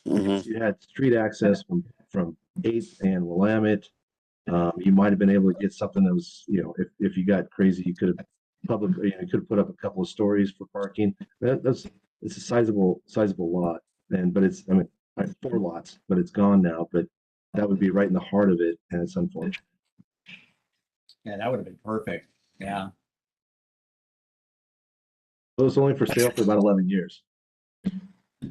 You had street access from 8th and Willamette. You might have been able to get something that was, if you got crazy, you could have put up a couple of stories for parking. It's a sizable lot, but it's 4 lots, but it's gone now. But that would be right in the heart of it, and it's unfortunate. Yeah, that would have been perfect. Yeah. It was only for sale for about 11 years.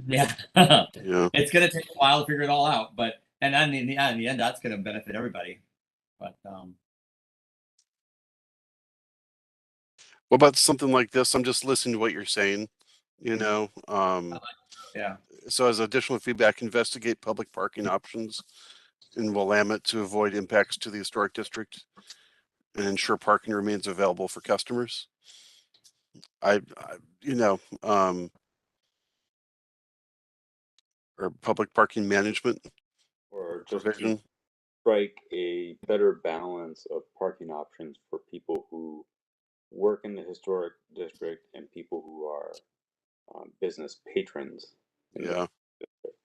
Yeah. Yeah. It's going to take a while to figure it all out, but in the end, that's going to benefit everybody. But What about something like this? I'm just listening to what you're saying, yeah. So as additional feedback, investigate public parking options in Willamette to avoid impacts to the historic district and ensure parking remains available for customers. Or public parking management or just provision. to strike a better balance of parking options for people who work in the historic district and people who are business patrons in the district.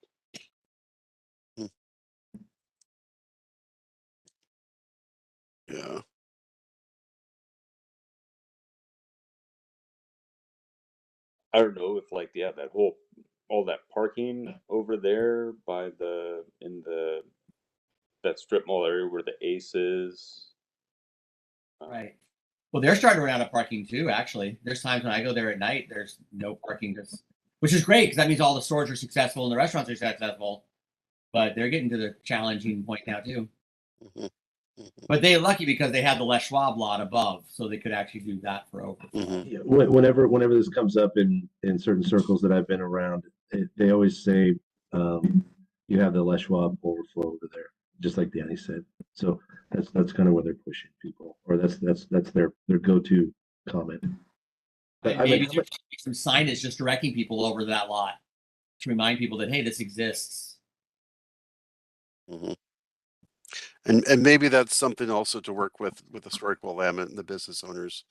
Yeah. I don't know if all that parking over there by that strip mall area where the Ace is. Right. Well, they're starting to run out of parking too, actually. There's times when I go there at night, there's no parking, which is great because that means all the stores are successful and the restaurants are successful. But they're getting to the challenging point now too. But they're lucky because they have the Les Schwab lot above, so they could actually do that for overflow. Yeah, whenever this comes up in certain circles that I've been around, they always say you have the Les Schwab overflow over there, just like Danny said. So that's kind of where they're pushing people, or that's their go-to comment. But maybe there should be some signage just directing people over that lot to remind people that, hey, this exists. And maybe that's something also to work with Historic Willamette and the business owners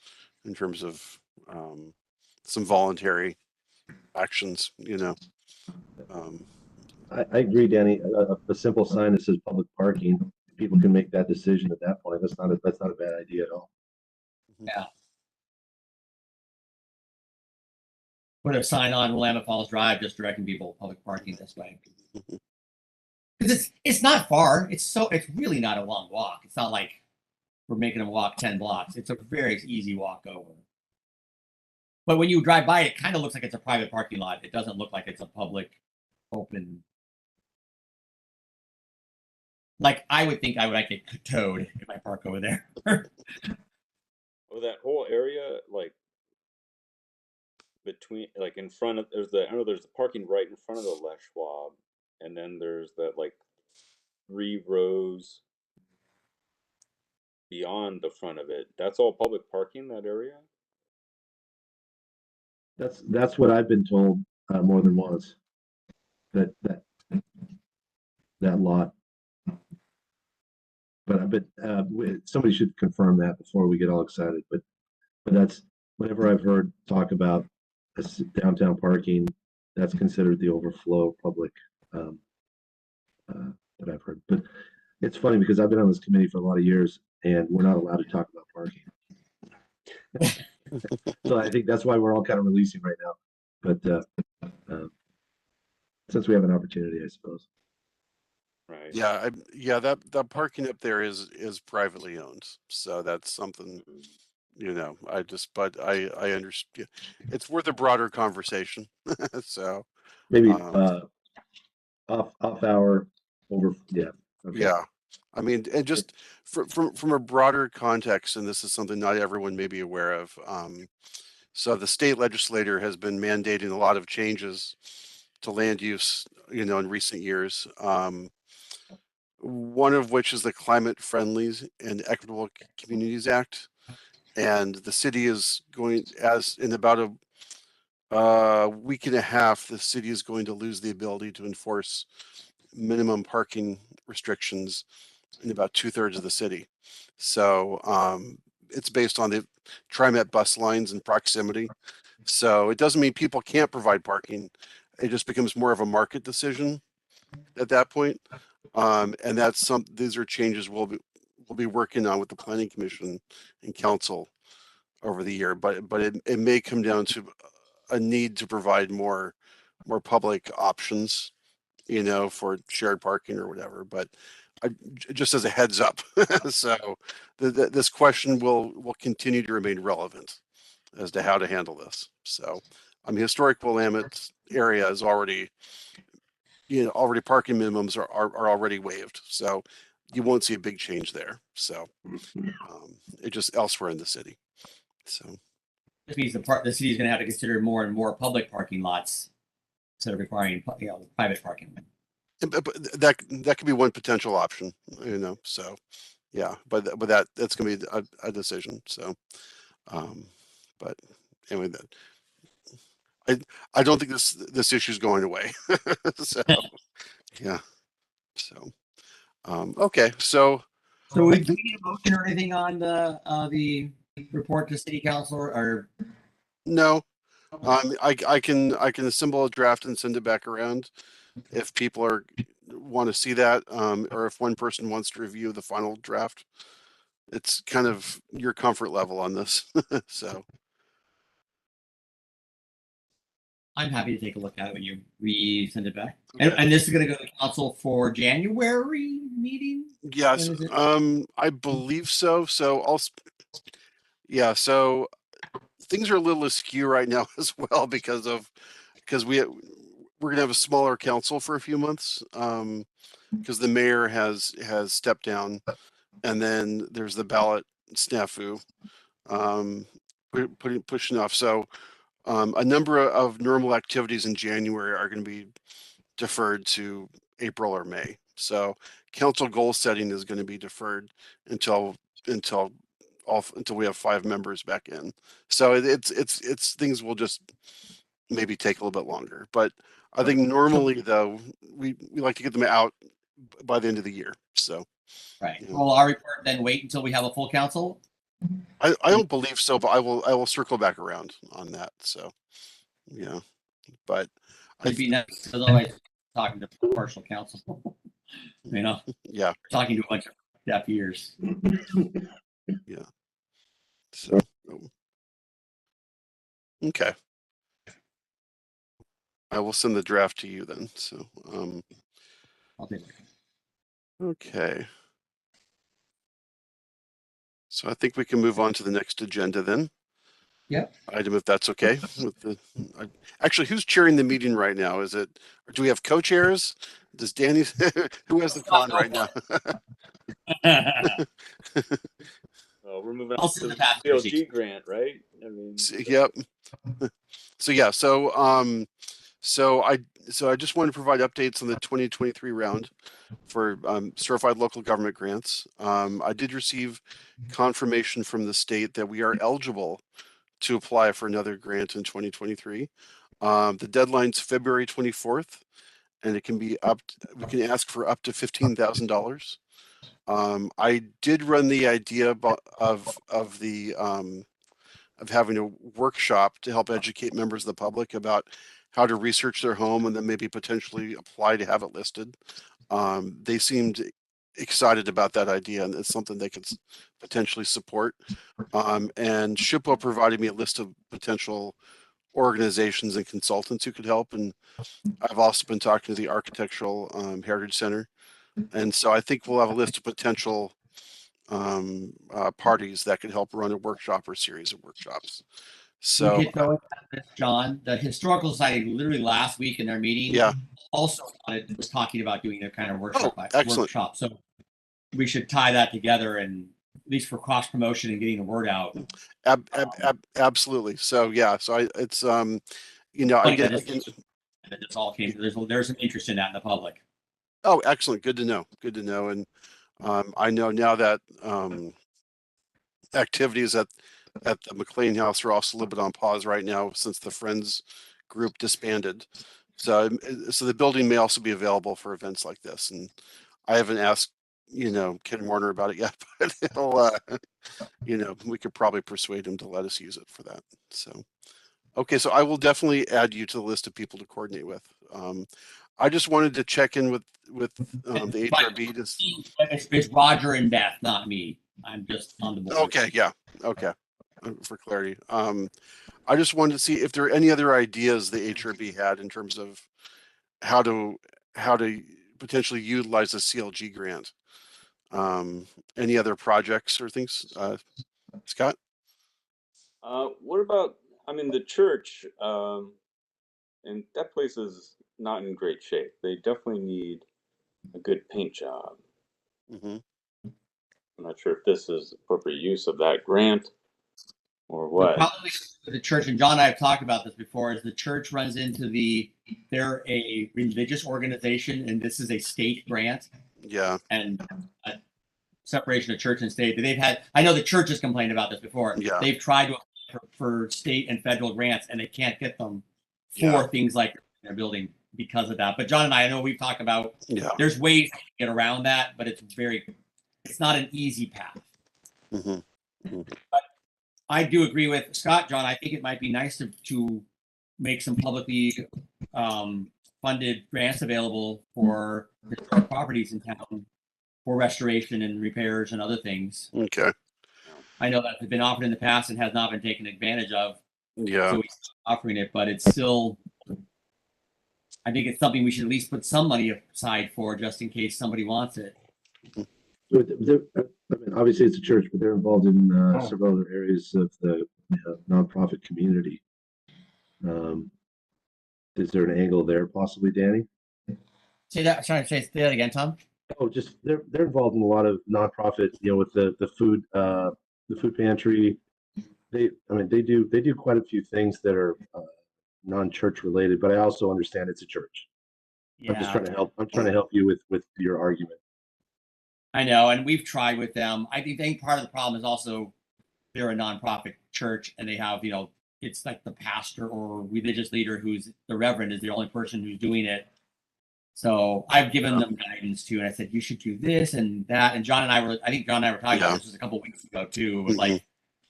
in terms of some voluntary actions, I agree, Danny. A simple sign that says public parking, people can make that decision at that point. That's not a bad idea at all. Yeah. Put a sign on Willamette Falls Drive just directing people public parking this way. Because it's not far. It's really not a long walk. It's not like we're making them walk 10 blocks. It's a very easy walk over. But when you drive by, it kind of looks like it's a private parking lot. It doesn't look like it's a public, open. Like I would think I would get towed if I park over there. Oh, that whole area, like between, like in front of, there's the, I know there's the parking right in front of the Les Schwab, and then there's that like 3 rows beyond the front of it. That's all public parking, that area? That's what I've been told more than once. That lot. But somebody should confirm that before we get all excited. But that's whenever I've heard talk about downtown parking, that's considered the overflow public that I've heard. But it's funny because I've been on this committee for a lot of years, and we're not allowed to talk about parking. So I think that's why we're all kind of releasing right now. But since we have an opportunity, I suppose. Right. Yeah, that parking up there is privately owned, so that's something, you know. But I understand it's worth a broader conversation. So Maybe off hour over. Yeah. Okay. yeah, I mean, and just from a broader context, and this is something not everyone may be aware of. So the state legislature has been mandating a lot of changes to land use, you know, in recent years. One of which is the Climate Friendly and Equitable Communities Act. And the city is going, as in about a week and a half, the city is going to lose the ability to enforce minimum parking restrictions in about 2/3 of the city. So it's based on the TriMet bus lines and proximity. So it doesn't mean people can't provide parking. It just becomes more of a market decision at that point. And these are changes we'll be working on with the planning commission and council over the year, but it may come down to a need to provide more public options, you know, for shared parking or whatever. But just as a heads up, so this question will continue to remain relevant as to how to handle this. So, I mean, historic Willamette area is already, you know, already parking minimums are already waived. So you won't see a big change there. So it just elsewhere in the city. So This means the city is going to have to consider more and more public parking lots instead of requiring private parking. but that could be one potential option, you know. So yeah, but that's going to be a decision. So but anyway, I don't think this issue is going away. So yeah. So okay. So do we need a motion or anything on the report to city council or no, I can assemble a draft and send it back around if people want to see that, or if one person wants to review the final draft. It's kind of your comfort level on this. So I'm happy to take a look at it when you resend it back. okay. And this is going to go to council for January meeting. Yes, I believe so. So so things are a little askew right now as well because we're gonna have a smaller council for a few months because the mayor has stepped down, and then there's the ballot snafu pushing off. So a number of normal activities in January are going to be deferred to April or May. So council goal setting is going to be deferred until we have 5 members back in. So it's things will just maybe take a little bit longer. But I think normally though we like to get them out by the end of the year. So Right. you know. Will our report then wait until we have a full council? I don't believe so, but I will circle back around on that. So yeah, but It'd be nice. Otherwise, talking to partial council, you know, yeah, talking to a bunch of deaf ears. yeah. So okay, I will send the draft to you then. So I'll take it. okay. So I think we can move on to the next agenda then. item, if that's okay. With the, actually, who's chairing the meeting right now? Is it, or do we have co-chairs? Does Danny, who has the con right now? Well, we're moving on Also to the the passenger CLG seats. grant, right? I mean, Yep. So yeah, so I just want to provide updates on the 2023 round for certified local government grants. I did receive confirmation from the state that we are eligible to apply for another grant in 2023. The deadline's February 24th, and it can be we can ask for up to $15,000. I did run the idea of having a workshop to help educate members of the public about how to research their home and then maybe potentially apply to have it listed. They seemed excited about that idea, and it's something they could potentially support. And SHPO provided me a list of potential organizations and consultants who could help. And I've also been talking to the Architectural Heritage Center. And so I think we'll have a list of potential parties that could help run a workshop or series of workshops. So we could throw in this, John. The Historical Society literally last week in their meeting yeah, also was talking about doing their kind of workshop. excellent. Workshop. So we should tie that together, and at least for cross promotion and getting the word out. Absolutely. So yeah, so it's you know, again, this all came. There's some interest in that in the public. Oh, excellent. Good to know. Good to know. And I know now that activities at the McLean House are also a little bit on pause right now since the Friends group disbanded. So the building may also be available for events like this. And I haven't asked, Ken Warner about it yet, but it'll, we could probably persuade him to let us use it for that. So, okay, so I will definitely add you to the list of people to coordinate with. I just wanted to check in with the HRB. It's Roger and Beth, not me. I'm just on the board. Okay, yeah, okay. For clarity, I just wanted to see if there are any other ideas the HRB had in terms of how to potentially utilize the CLG grant. Any other projects or things, Scott? What about? I mean, the church, and that place is not in great shape. They definitely need a good paint job. Mm-hmm. I'm not sure if this is appropriate use of that grant or what. Probably the church, and John and I have talked about this before, is the church runs into they're a religious organization, and this is a state grant. Yeah. And a separation of church and state. I know the church has complained about this before. Yeah. They've tried to apply for state and federal grants, and they can't get them for things like their building because of that. But John and I know we've talked about there's ways to get around that, but it's not an easy path. Mm-hmm. Mm-hmm. But I do agree with Scott, John. I think it might be nice to make some publicly funded grants available for properties in town for restoration and repairs and other things. Okay. I know that's been offered in the past and has not been taken advantage of. Yeah. So we're offering it, but it's still, I think it's something we should at least put some money aside for just in case somebody wants it. I mean, obviously it's a church, but they're involved in several other areas of the nonprofit community. Is there an angle there possibly, Danny? Say that again, Tom. Oh, just they're involved in a lot of nonprofit, with the food pantry. They do quite a few things that are non-church related, but I also understand it's a church. Yeah. I'm just trying to help. I'm trying to help you with your argument. I know, and we've tried with them. I think part of the problem is also they're a nonprofit church, and they have, it's like the pastor or religious leader who's the reverend is the only person who's doing it. So I've given them guidance too, and I said you should do this and that. And John and I were talking about this a couple of weeks ago too. It was like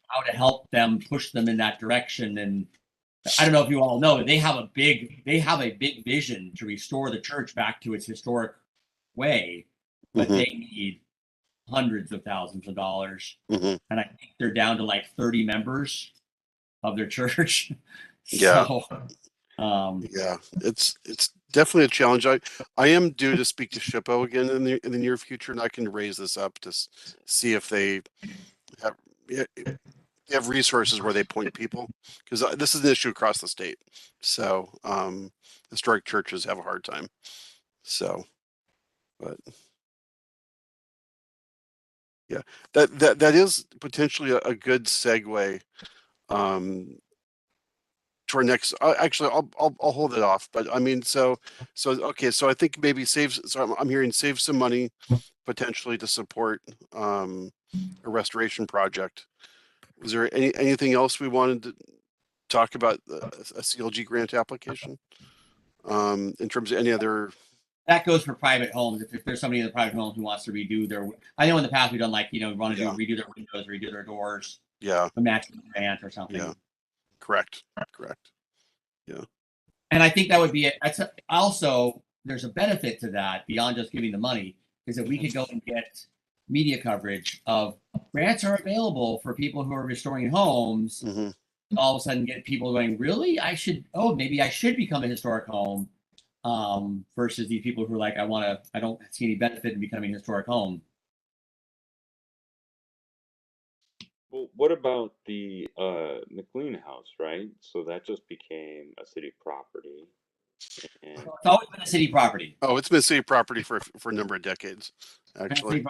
how to help them, push them in that direction. And I don't know if you all know, they have a big vision to restore the church back to its historic way, but they need hundreds of thousands of dollars. And I think they're down to like 30 members of their church. So, it's definitely a challenge. I am due to speak to SHPO again in the near future, and I can raise this up to see if they have they have resources where they point people, because this is an issue across the state. So historic churches have a hard time. So, but yeah, that is potentially a good segue to our next. Actually, I'll hold it off. But I mean, so okay. So I think maybe save. So I'm hearing save some money potentially to support a restoration project. Was there anything else we wanted to talk about a CLG grant application? In terms of any other. That goes for private homes. If there's somebody in the private home who wants to redo their, I know in the past we've done like, want to redo their windows, redo their doors. Yeah. A matching grant or something. Yeah. Correct. Yeah. And I think that would be it. Also, there's a benefit to that beyond just giving the money, is that we could go and get media coverage of grants are available for people who are restoring homes. Mm-hmm. All of a sudden get people going, really? Maybe I should become a historic home. Versus these people who are like, I don't see any benefit in becoming a historic home. Well, what about the McLean house, right? So that just became a city property. And It's always been a city property. Oh, it's been city property for a number of decades, actually.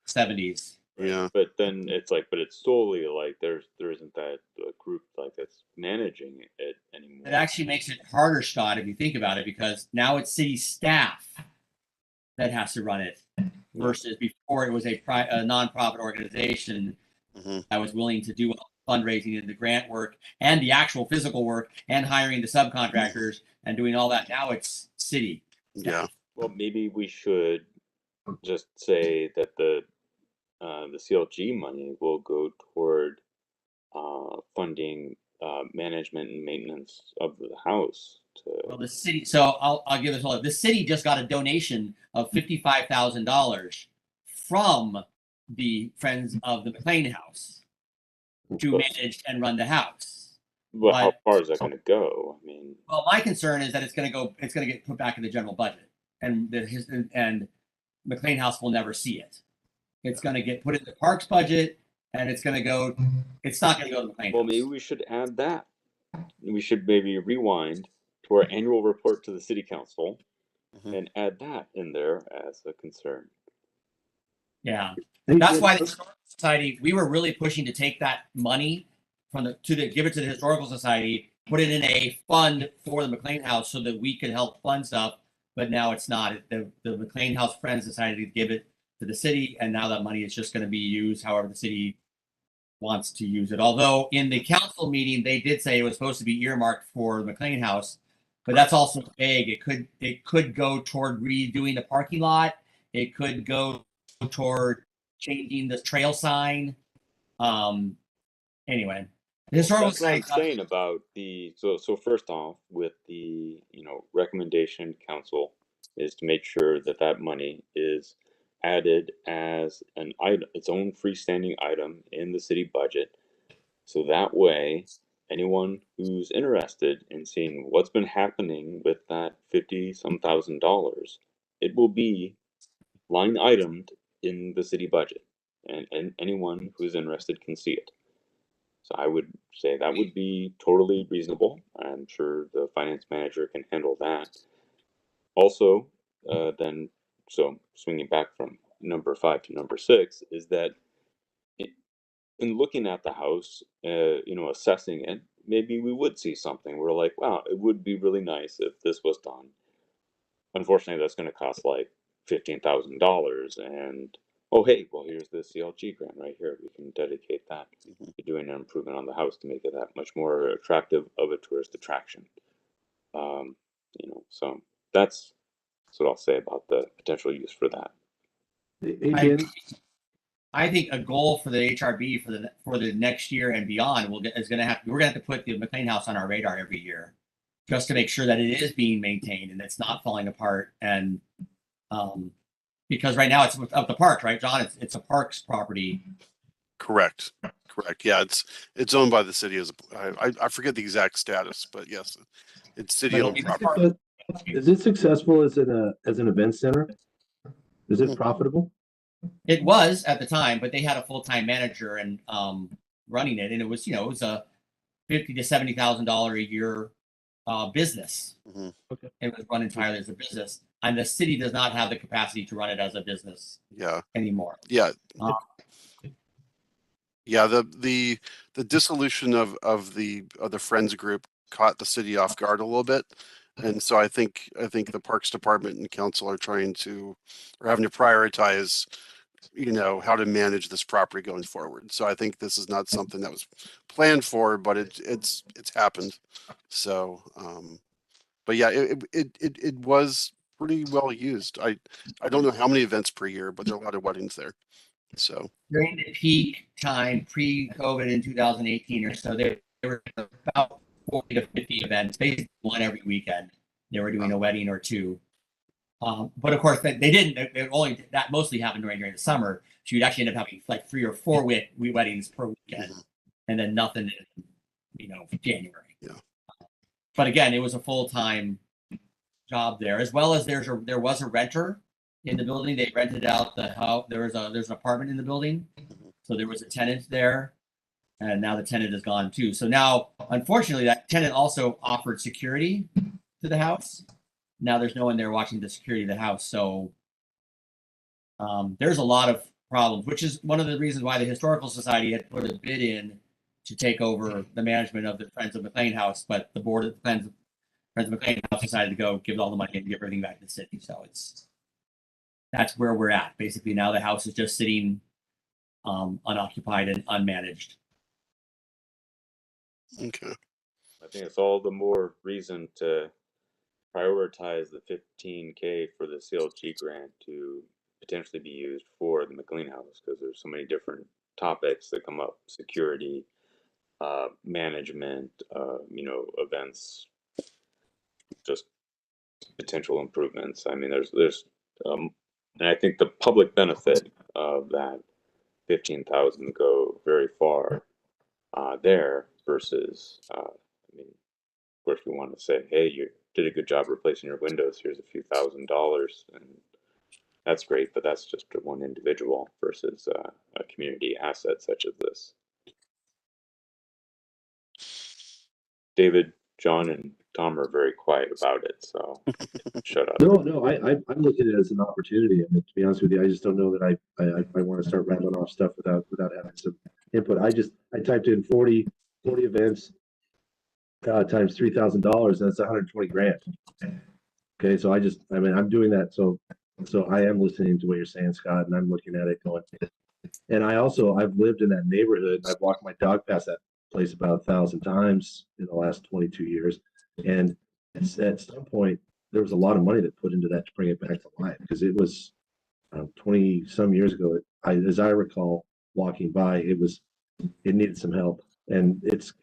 70s. Right? Yeah. But then it's like, but it's solely like there isn't that group like that's managing it anymore. It actually makes it harder, Scott, if you think about it, because now it's city staff that has to run it, versus before it was a nonprofit organization that was willing to do fundraising and the grant work and the actual physical work and hiring the subcontractors and doing all that. Now it's city staff. Yeah. Well, maybe we should just say that the CLG money will go toward funding management and maintenance of the house. Well, the city. So I'll give this all. The city just got a donation of $55,000 from the Friends of the McLean House to manage and run the house. Well, how far is that going to go? I mean, well, my concern is that it's going to get put back in the general budget, and McLean House will never see it. It's going to get put in the parks budget, and it's going to go. It's not going to go to McLean. Well, House. maybe we should add that. We should maybe rewind to our annual report to the city council and add that in there as a concern. Yeah, that's why the Historical Society, we were really pushing to take that money from give it to the Historical Society, put it in a fund for the McLean House so that we could help fund stuff. But now it's not. The McLean House Friends decided to give it to the city, and now that money is just going to be used however the city wants to use it. Although in the council meeting, they did say it was supposed to be earmarked for the McLean House, but that's also vague. It could go toward redoing the parking lot. It could go toward changing the trail sign. Anyway, the Historical Society. That's what I'm saying about the so first off, with the recommendation council is to make sure that that money is added as an item, its own freestanding item in the city budget, so that way anyone who's interested in seeing what's been happening with that $50-some thousand, it will be line itemed in the city budget, and anyone who's interested can see it. So I would say that would be totally reasonable. I'm sure the finance manager can handle that. Also, then, so swinging back from number 5 to number 6 is that in looking at the house, assessing it, maybe we would see something. We're like, wow, it would be really nice if this was done. Unfortunately, that's going to cost like $15,000, and oh, hey, well, here's the CLG grant right here. We can dedicate that to doing an improvement on the house to make it that much more attractive of a tourist attraction. So that's what I'll say about the potential use for that. I think a goal for the HRB for the next year and beyond we're going to have to put the McLean House on our radar every year, just to make sure that it is being maintained and it's not falling apart. And because right now it's of the park, right, John? It's a parks property. Correct. Yeah, it's owned by the city as I forget the exact status, but yes, it's city-owned property. Is it successful as an event center? Is it profitable? It was at the time, but they had a full-time manager, and running it, and it was it was a $50,000 to $70,000 a year business. Mhm. Okay. It was run entirely as a business, and the city does not have the capacity to run it as a business Yeah. anymore. Yeah. Uh, Yeah. The dissolution of the Friends group caught the city off guard a little bit. And so I think the Parks Department and Council are having to prioritize, how to manage this property going forward. So I think this is not something that was planned for, but it's happened. So, but yeah, it was pretty well used. I don't know how many events per year, but there are a lot of weddings there. So during the peak time pre-COVID in 2018 or so, there were about 40 to 50 events, basically one every weekend. They were doing a wedding or two. But of course, they didn't. That mostly happened during the summer. So you'd actually end up having like 3 or 4 weddings per weekend, and then nothing in January. Yeah. But again, it was a full-time job there, as well as there was a renter in the building. They rented out the house. There's an apartment in the building, so there was a tenant there, and now the tenant is gone too. So now, unfortunately, that tenant also offered security to the house. Now there's no one there watching the security of the house. So there's a lot of problems, which is one of the reasons why the Historical Society had put a bid in to take over the management of the Friends of McLean House, but the board of the Friends of McLean House decided to go give all the money and give everything back to the city. So that's where we're at. Basically, now the house is just sitting unoccupied and unmanaged. okay. I think it's all the more reason to prioritize the $15K for the CLG grant to potentially be used for the McLean House, because there's so many different topics that come up: security, management, events, just potential improvements. I mean, there's and I think the public benefit of that 15,000 go very far there versus I mean, of course we want to say, hey, you did a good job replacing your windows, here's a few $1,000s, and that's great, but that's just one individual versus a community asset such as this. David, John, and Tom are very quiet about it, so shut up. No, I'm looking at it as an opportunity. I mean, to be honest with you, I just don't know that I want to start rattling off stuff without having some input. I typed in 40 events times $3,000, that's 120 grand. Okay, so I'm doing that. So I am listening to what you're saying, Scott, and I'm looking at it going. And I've lived in that neighborhood. I've walked my dog past that place about 1,000 times in the last 22 years. And at some point, there was a lot of money that put into that to bring it back to life, because it was 20 some years ago. As I recall walking by, it needed some help, and it's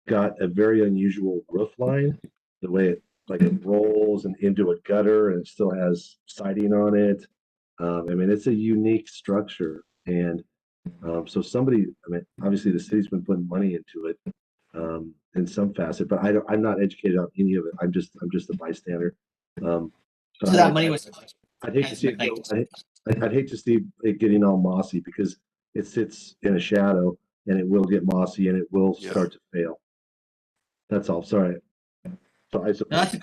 got a very unusual roof line, the way it rolls and into a gutter, and it still has siding on it. I mean, it's a unique structure, and so obviously the city's been putting money into it in some facet, but I'm not educated on any of it. I'm just a bystander. So that money was. I'd hate to see it go. I'd hate to see it getting all mossy, because it sits in a shadow, and it will get mossy, and it will start to fail. That's all. Sorry. So I suppose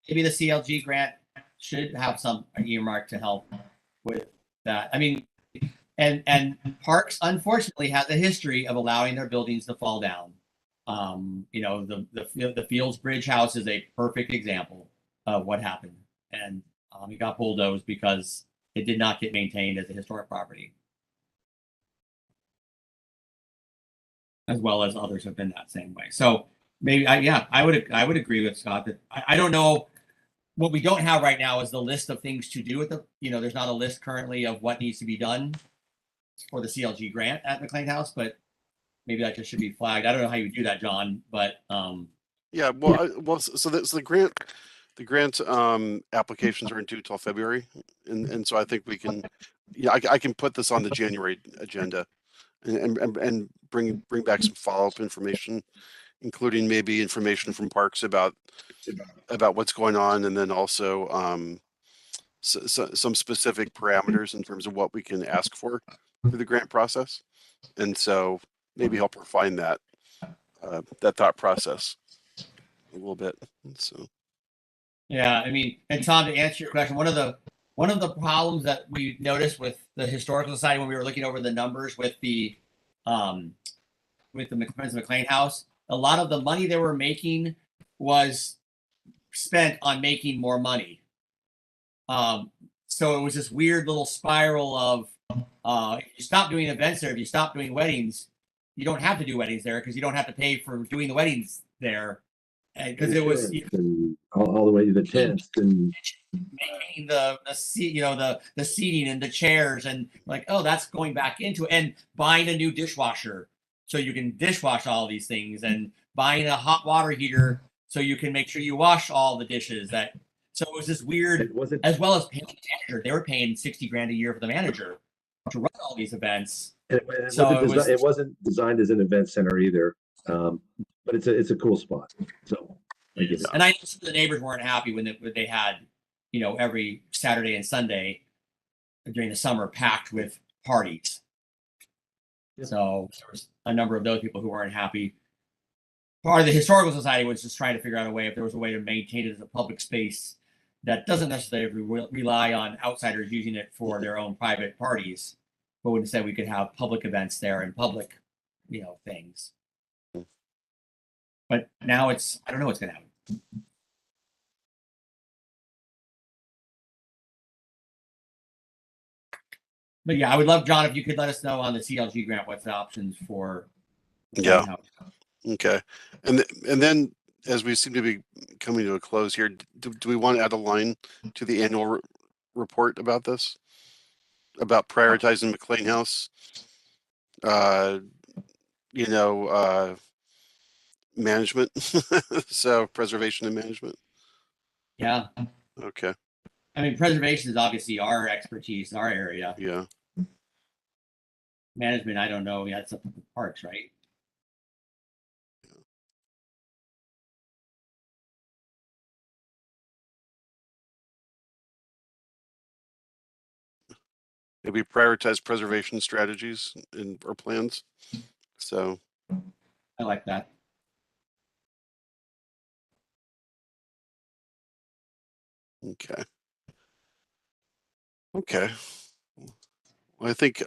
Maybe the CLG grant should have some earmark to help with that. I mean, and Parks unfortunately has a history of allowing their buildings to fall down. The Fields Bridge House is a perfect example of what happened, and it got bulldozed because it did not get maintained as a historic property, as well as others have been that same way. So maybe I would agree with Scott that I don't know. What we don't have right now is the list of things to do with there's not a list currently of what needs to be done for the CLG grant at McLean House, but maybe that just should be flagged. I don't know how you do that, John, but yeah. Well, so the grant applications aren't due till February, and so I think we can, I can put this on the January agenda, and bring back some follow-up information, including maybe information from Parks about what's going on, and then also some specific parameters in terms of what we can ask for through the grant process, and so maybe help refine that that thought process a little bit. So yeah, I mean, and Tom, to answer your question, one of the problems that we noticed with the Historical Society when we were looking over the numbers with the Friends of McLean House, a lot of the money they were making was spent on making more money. So it was this weird little spiral of if you stop doing events there, if you stop doing weddings, you don't have to do weddings there because you don't have to pay for doing the weddings there. Because it was and all the way to the tents and making the seat, the seating and the chairs, and like, oh, that's going back into it. And buying a new dishwasher so you can dishwash all these things, and buying a hot water heater so you can make sure you wash all the dishes. So it was this weird, it wasn't as well as paying the manager. They were paying $60,000 a year for the manager to run all these events. it wasn't designed as an event center either. But it's a cool spot. So I get it. And I know some of the neighbors weren't happy when they had, every Saturday and Sunday during the summer packed with parties. Yeah. So there was a number of those people who weren't happy. Part of the Historical Society was just trying to figure out a way, if there was a way to maintain it as a public space that doesn't necessarily rely on outsiders using it for their own private parties, but instead we could have public events there and public, things. But now I don't know what's going to happen. But yeah, I would love, John, if you could let us know on the CLG grant what's the options for. Yeah. Okay. And then as we seem to be coming to a close here, do we want to add a line to the annual report about this? About prioritizing McLean House? Management. So preservation and management. Yeah. Okay. I mean, preservation is obviously our expertise, our area. Yeah. Management, I don't know. Yeah, it's up to the parks, right? Maybe prioritize preservation strategies in our plans. So I like that. Okay. Well, I think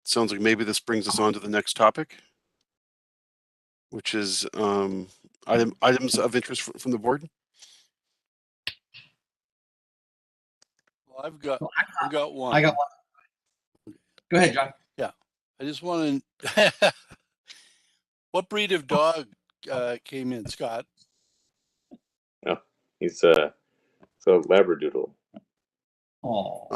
sounds like maybe this brings us on to the next topic, which is items of interest from the board. Well, I've got one. I got one. Go ahead, John. Yeah, I just want to. What breed of dog came in, Scott? Oh, he's a Labradoodle. Oh.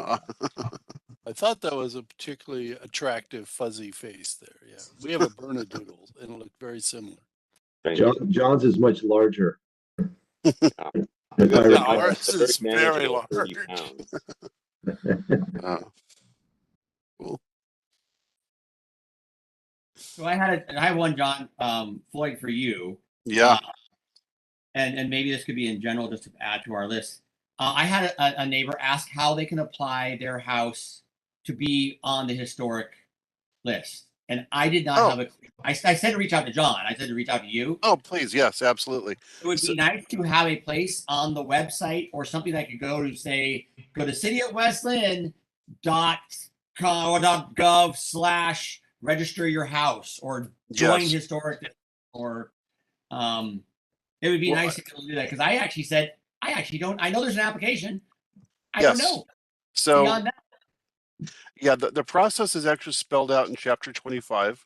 I thought that was a particularly attractive fuzzy face there. Yeah, we have a Bernedoodle, and it looked very similar. John's is much larger. Ours is very large. Cool. So I have one, John, Floyd, for you. Yeah. And maybe this could be in general, just to add to our list. I had a neighbor ask how they can apply their house to be on the historic list. And I did not have I said to reach out to John. I said to reach out to you. Oh, please. Yes, absolutely. It would be nice to have a place on the website or something that could go to City of West Linn .gov/ register your house or join historic, or it would be nice to do that, because I know there's an application. I don't know. So beyond that. Yeah, the process is actually spelled out in chapter 25.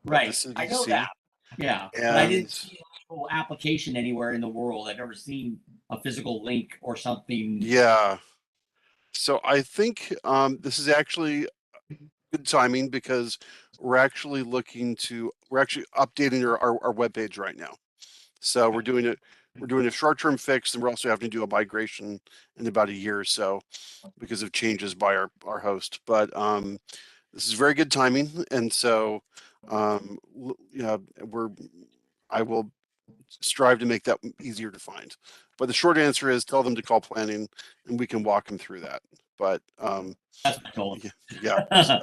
Right. I know that. Yeah. And but I didn't see a whole application anywhere in the world. I've never seen a physical link or something. Yeah. So I think this is actually good timing, because we're actually updating our webpage right now. So we're doing a short-term fix, and we're also having to do a migration in about a year or so because of changes by our host. But this is very good timing, and so I will strive to make that easier to find. But the short answer is tell them to call planning, and we can walk them through that. but That's what I told him. yeah,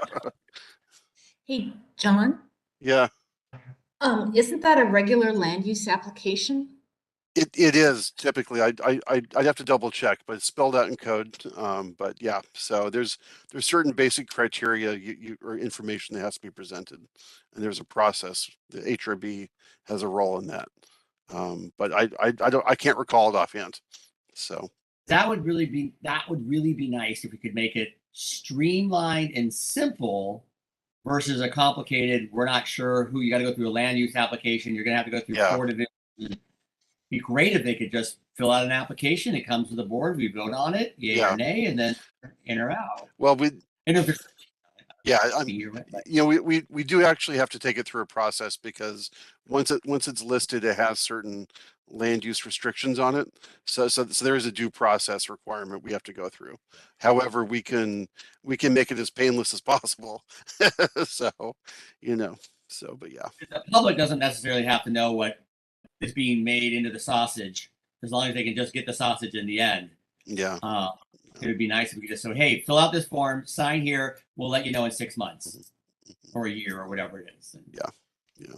Hey, John, yeah. isn't that a regular land use application? It is typically. I'd have to double check, but it's spelled out in code. But yeah, so there's certain basic criteria or information that has to be presented, and there's a process. The HRB has a role in that. But I can't recall it offhand. So That would really be nice if we could make it streamlined and simple versus a complicated. We're not sure who you got to go through a land use application. You're going to have to go through Yeah. 4 divisions. Be great if they could just fill out an application. It comes to the board. We vote on it, yay Yeah. or nay, and then in or out. well, And if it's yeah, we we do actually have to take it through a process because once it's listed, it has certain land use restrictions on it. So there is a due process requirement we have to go through. However, we can make it as painless as possible. So, but yeah. the public doesn't necessarily have to know what is being made into the sausage, as long as they can just get the sausage in the end. Yeah. It would be nice if we could just say, hey, fill out this form, sign here. We'll let you know in 6 months or a year or whatever it is. Yeah.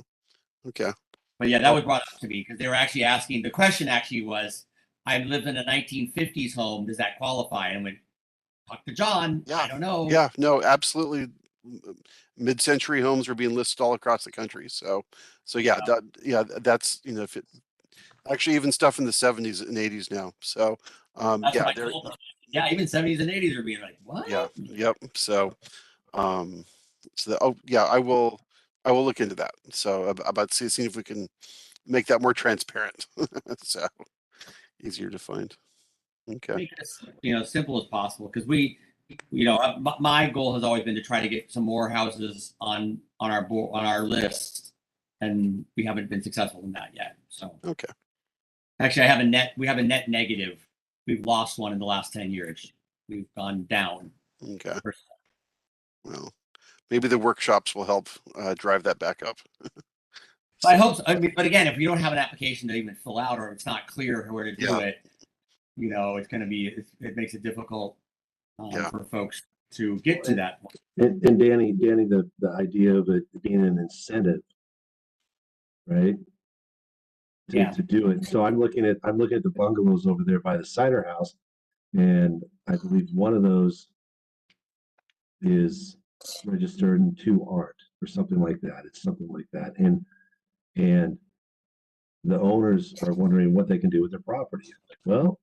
Okay. But yeah, that was brought up to me because they were actually asking. The question actually was, I lived in a 1950s home. Does that qualify? And I went, talk to John. Yeah. I don't know. Yeah. No, absolutely. Mid-century homes are being listed all across the country. So yeah, that's if it actually even stuff in the 70s and 80s now. So That's yeah, what I told them. Yeah, even 70s and 80s are being like, what? yeah, yep. So I will look into that. So about seeing if we can make that more transparent. So easier to find. Okay. Make it simple as possible because my goal has always been to try to get some more houses on our board, on our list, and we haven't been successful in that yet. So Okay. actually, we have a net negative. We've lost one in the last 10 years. We've gone down. Okay. Well, maybe the workshops will help drive that back up. So I hope so. But again, if you don't have an application to even fill out, or it's not clear where to do it, it's going to be, it makes it difficult for folks to get to that point. And Danny, the idea of it being an incentive, right? To do it. So I'm looking at the bungalows over there by the cider house, and I believe one of those is registered and 2 aren't, or something like that. It's something like that. And the owners are wondering what they can do with their property. Well,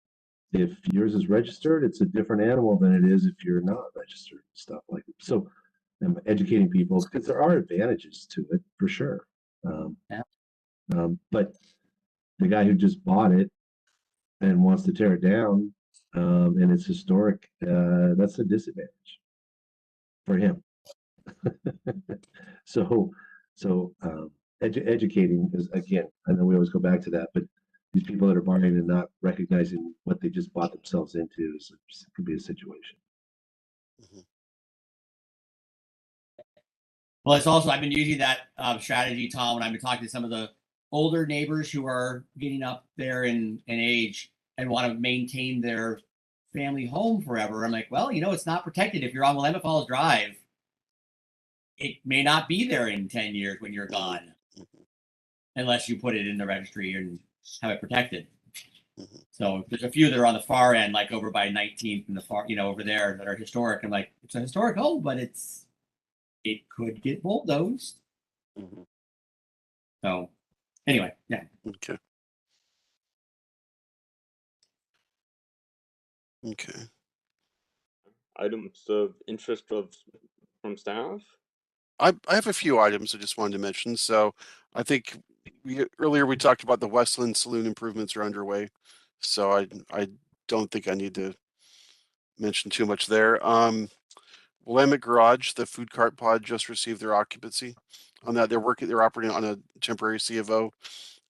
if yours is registered, it's a different animal than it is if you're not registered, stuff like that. So I'm educating people because there are advantages to it for sure. But the guy who just bought it and wants to tear it down, and it's historic, that's a disadvantage for him. So educating is, again, I know we always go back to that, but these people that are buying and not recognizing what they just bought themselves into could be a situation. Well, it's also, I've been using that strategy, Tom, when I've been talking to some of the older neighbors who are getting up there in age and want to maintain their family home forever. I'm like, well, it's not protected. If you're on Willamette Falls Drive, it may not be there in 10 years when you're gone, unless you put it in the registry and have it protected. So there's a few that are on the far end, like over by 19th and the far, over there, that are historic. I'm like, it's a historic home, but it could get bulldozed. So anyway, yeah. Okay. Okay. Items of interest from staff? I have a few items I just wanted to mention. So I think earlier we talked about the Westland Saloon improvements are underway. So I don't think I need to mention too much there. Willamette Garage, the food cart pod, just received their occupancy on that. They're operating on a temporary C of O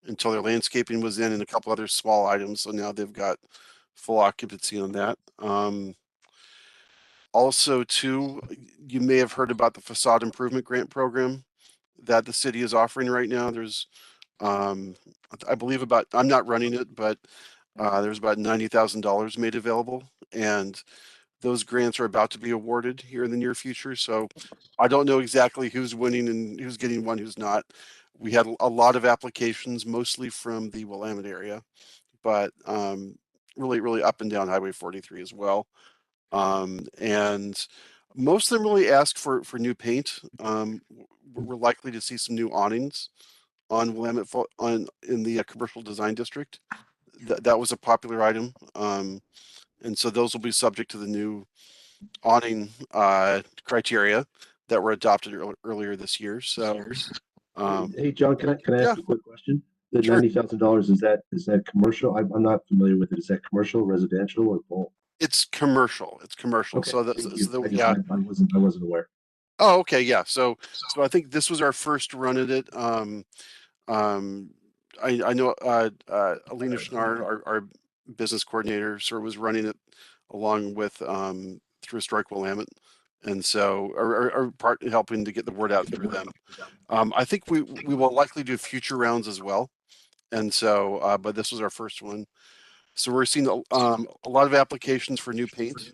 until their landscaping was in and a couple other small items. So now they've got full occupancy on that. Also, too, you may have heard about the facade improvement grant program that the city is offering right now. There's, I believe I'm not running it, but there's about $90,000 made available. And those grants are about to be awarded here in the near future. So I don't know exactly who's winning and who's getting one, who's not. We had a lot of applications, mostly from the Willamette area, but really up and down Highway 43 as well. And most of them really ask for new paint. We're likely to see some new awnings on Willamette in the commercial design district. That was a popular item. And so those will be subject to the new awning criteria that were adopted earlier this year. So, Hey, John, can I ask yeah. a quick question? The Sure. $90,000, is that commercial? I'm not familiar with it. Is that commercial, residential, or both? It's commercial. It's commercial. Okay, So, thank you. yeah. I wasn't aware. Oh, okay. Yeah. So I think this was our first run at it. I know Alina Schnarr, our business coordinator, sort of was running it along with through Historic Willamette, and so our part helping to get the word out through them. I think we will likely do future rounds as well, and so but this was our first one. So we're seeing a lot of applications for new paint,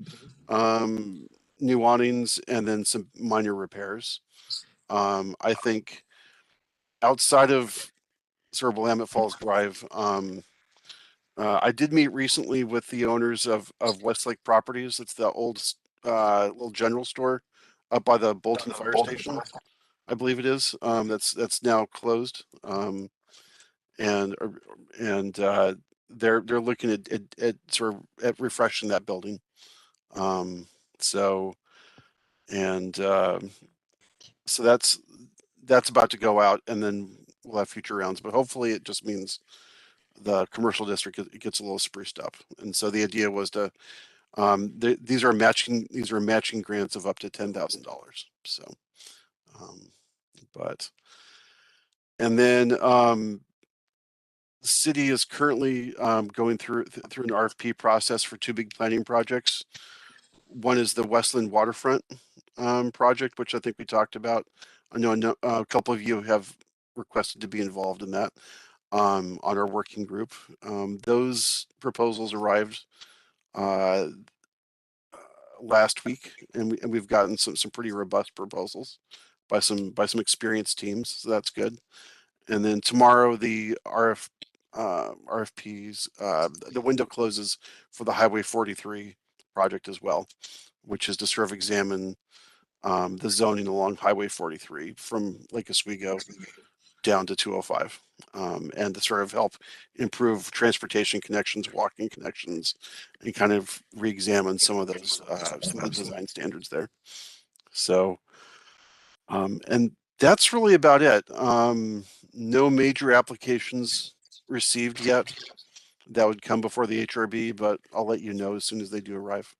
new awnings, and then some minor repairs. I think outside of sort of Willamette Falls Drive, I did meet recently with the owners of Westlake Properties. It's the old little general store up by the Bolton Fire Station, I believe it is. That's now closed. And they're looking at sort of at refreshing that building. So that's about to go out, and then we'll have future rounds. But hopefully, it just means the commercial district it gets a little spruced up. And so the idea was to these are matching grants of up to $10,000. So, but and then the city is currently going through an RFP process for two big planning projects. One is the Westland Waterfront project, which I think we talked about. I know a couple of you have requested to be involved in that on our working group. Those proposals arrived last week, and we've gotten some pretty robust proposals by some experienced teams, so that's good. And then tomorrow the RFPs, the window closes for the Highway 43 project as well, which is to sort of examine the zoning along Highway 43 from Lake Oswego down to 205, and to sort of help improve transportation connections, walking connections, and kind of re-examine some of those some of the design standards there. So, and that's really about it. No major applications received yet. That would come before the HRB, but I'll let you know as soon as they do arrive.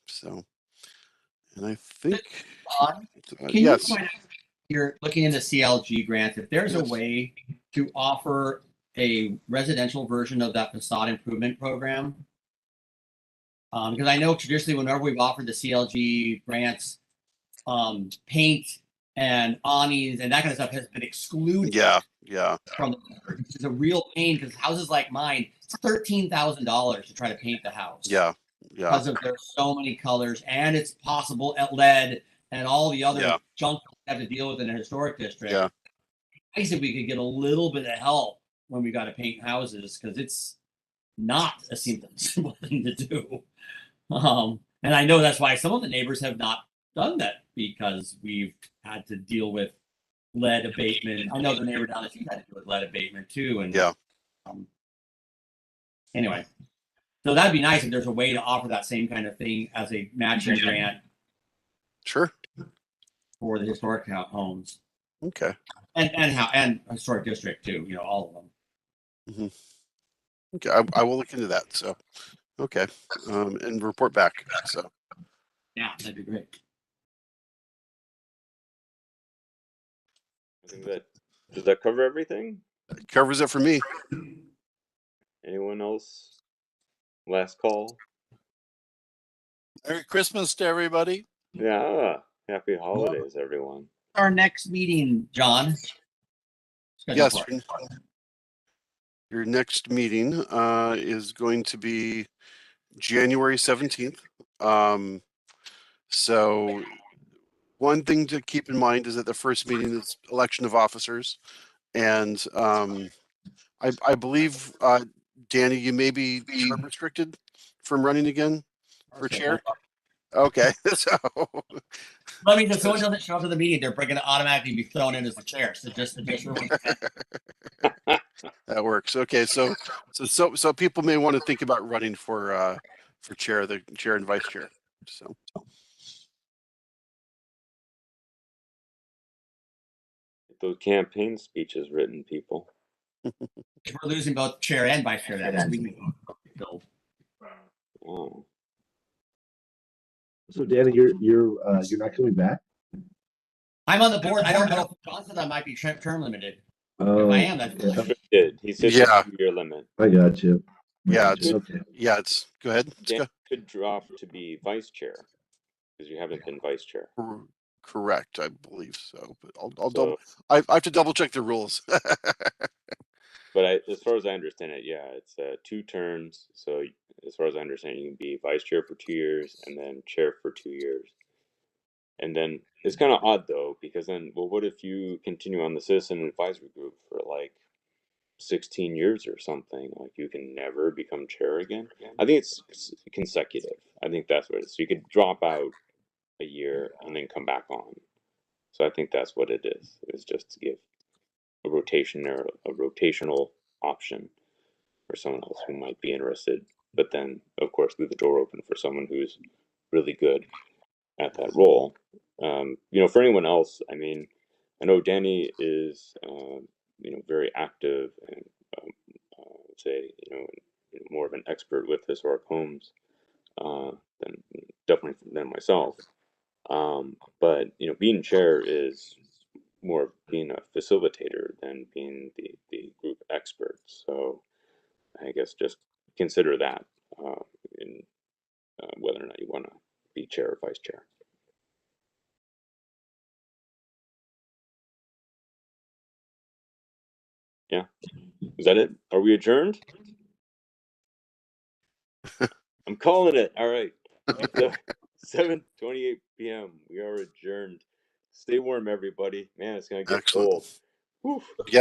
So, and I think, Can you yes. point out, you're looking into CLG grants, if there's a way to offer a residential version of that facade improvement program? Because I know traditionally whenever we've offered the CLG grants, paint and awnings and that kind of stuff has been excluded. Yeah. From it's a real pain because houses like mine, it's $13,000 to try to paint the house. Yeah. Because of there's so many colors, and it's possible at lead and all the other junk we have to deal with in a historic district. Yeah. I said we could get a little bit of help when we got to paint houses because it's not a simple thing to do. And I know that's why some of the neighbors have not done that because we've had to deal with lead abatement. I know the neighbor down the street had to deal with lead abatement too. And anyway, so that'd be nice if there's a way to offer that same kind of thing as a matching grant. Sure. For the historic homes. Okay. And historic district too. You know, all of them. Mm-hmm. Okay, I will look into that. So, okay, and report back. So, yeah, that'd be great. I think does that cover everything? That covers it for me. Anyone else? Last call. Merry Christmas to everybody. Yeah. Happy holidays, everyone. Our next meeting, John. Yes. Your next meeting is going to be January 17th So one thing to keep in mind is that the first meeting is election of officers. And I believe, Danny, you may be term restricted from running again for chair. Okay, so I mean, if someone doesn't show up to the meeting, they're going to automatically be thrown in as the chair. So just that works. Okay, so people may want to think about running for chair, the chair and vice chair. So Get those campaign speeches written, people. if we're losing both chair and vice chair, that we build. Oh. So Danny, you're not coming back? I'm on the board. I don't know if Johnson I might be term limited. Oh, If I am, that's okay. He said Yeah. the 2-year limit. I got you. yeah, Okay. it's go ahead. Dan could drop to be vice chair because you haven't been vice chair. Correct, I believe so. But I'll So, double. I have to double check the rules. but as far as I understand it, yeah, it's 2 terms. So as far as I understand, you can be vice chair for 2 years and then chair for 2 years. And then it's kind of odd though, because then, well, what if you continue on the citizen advisory group for like 16 years or something? Like you can never become chair again. I think it's consecutive. I think that's what it is. So you could drop out a year and then come back on. So I think that's what it is. It's just to give a rotation or a rotational option for someone else who might be interested. But then, of course, leave the door open for someone who's really good at that role. For anyone else, I mean, I know Danny is, very active and say, more of an expert with historic homes than definitely than myself. But being chair is more of being a facilitator than being the group expert. So I guess just consider that in whether or not you want to be chair or vice chair. Yeah. Is that it? Are we adjourned? I'm calling it. All right. It's 7:28 p.m. We are adjourned. Stay warm, everybody. Man, it's gonna get Excellent. cold. Whew. Yeah.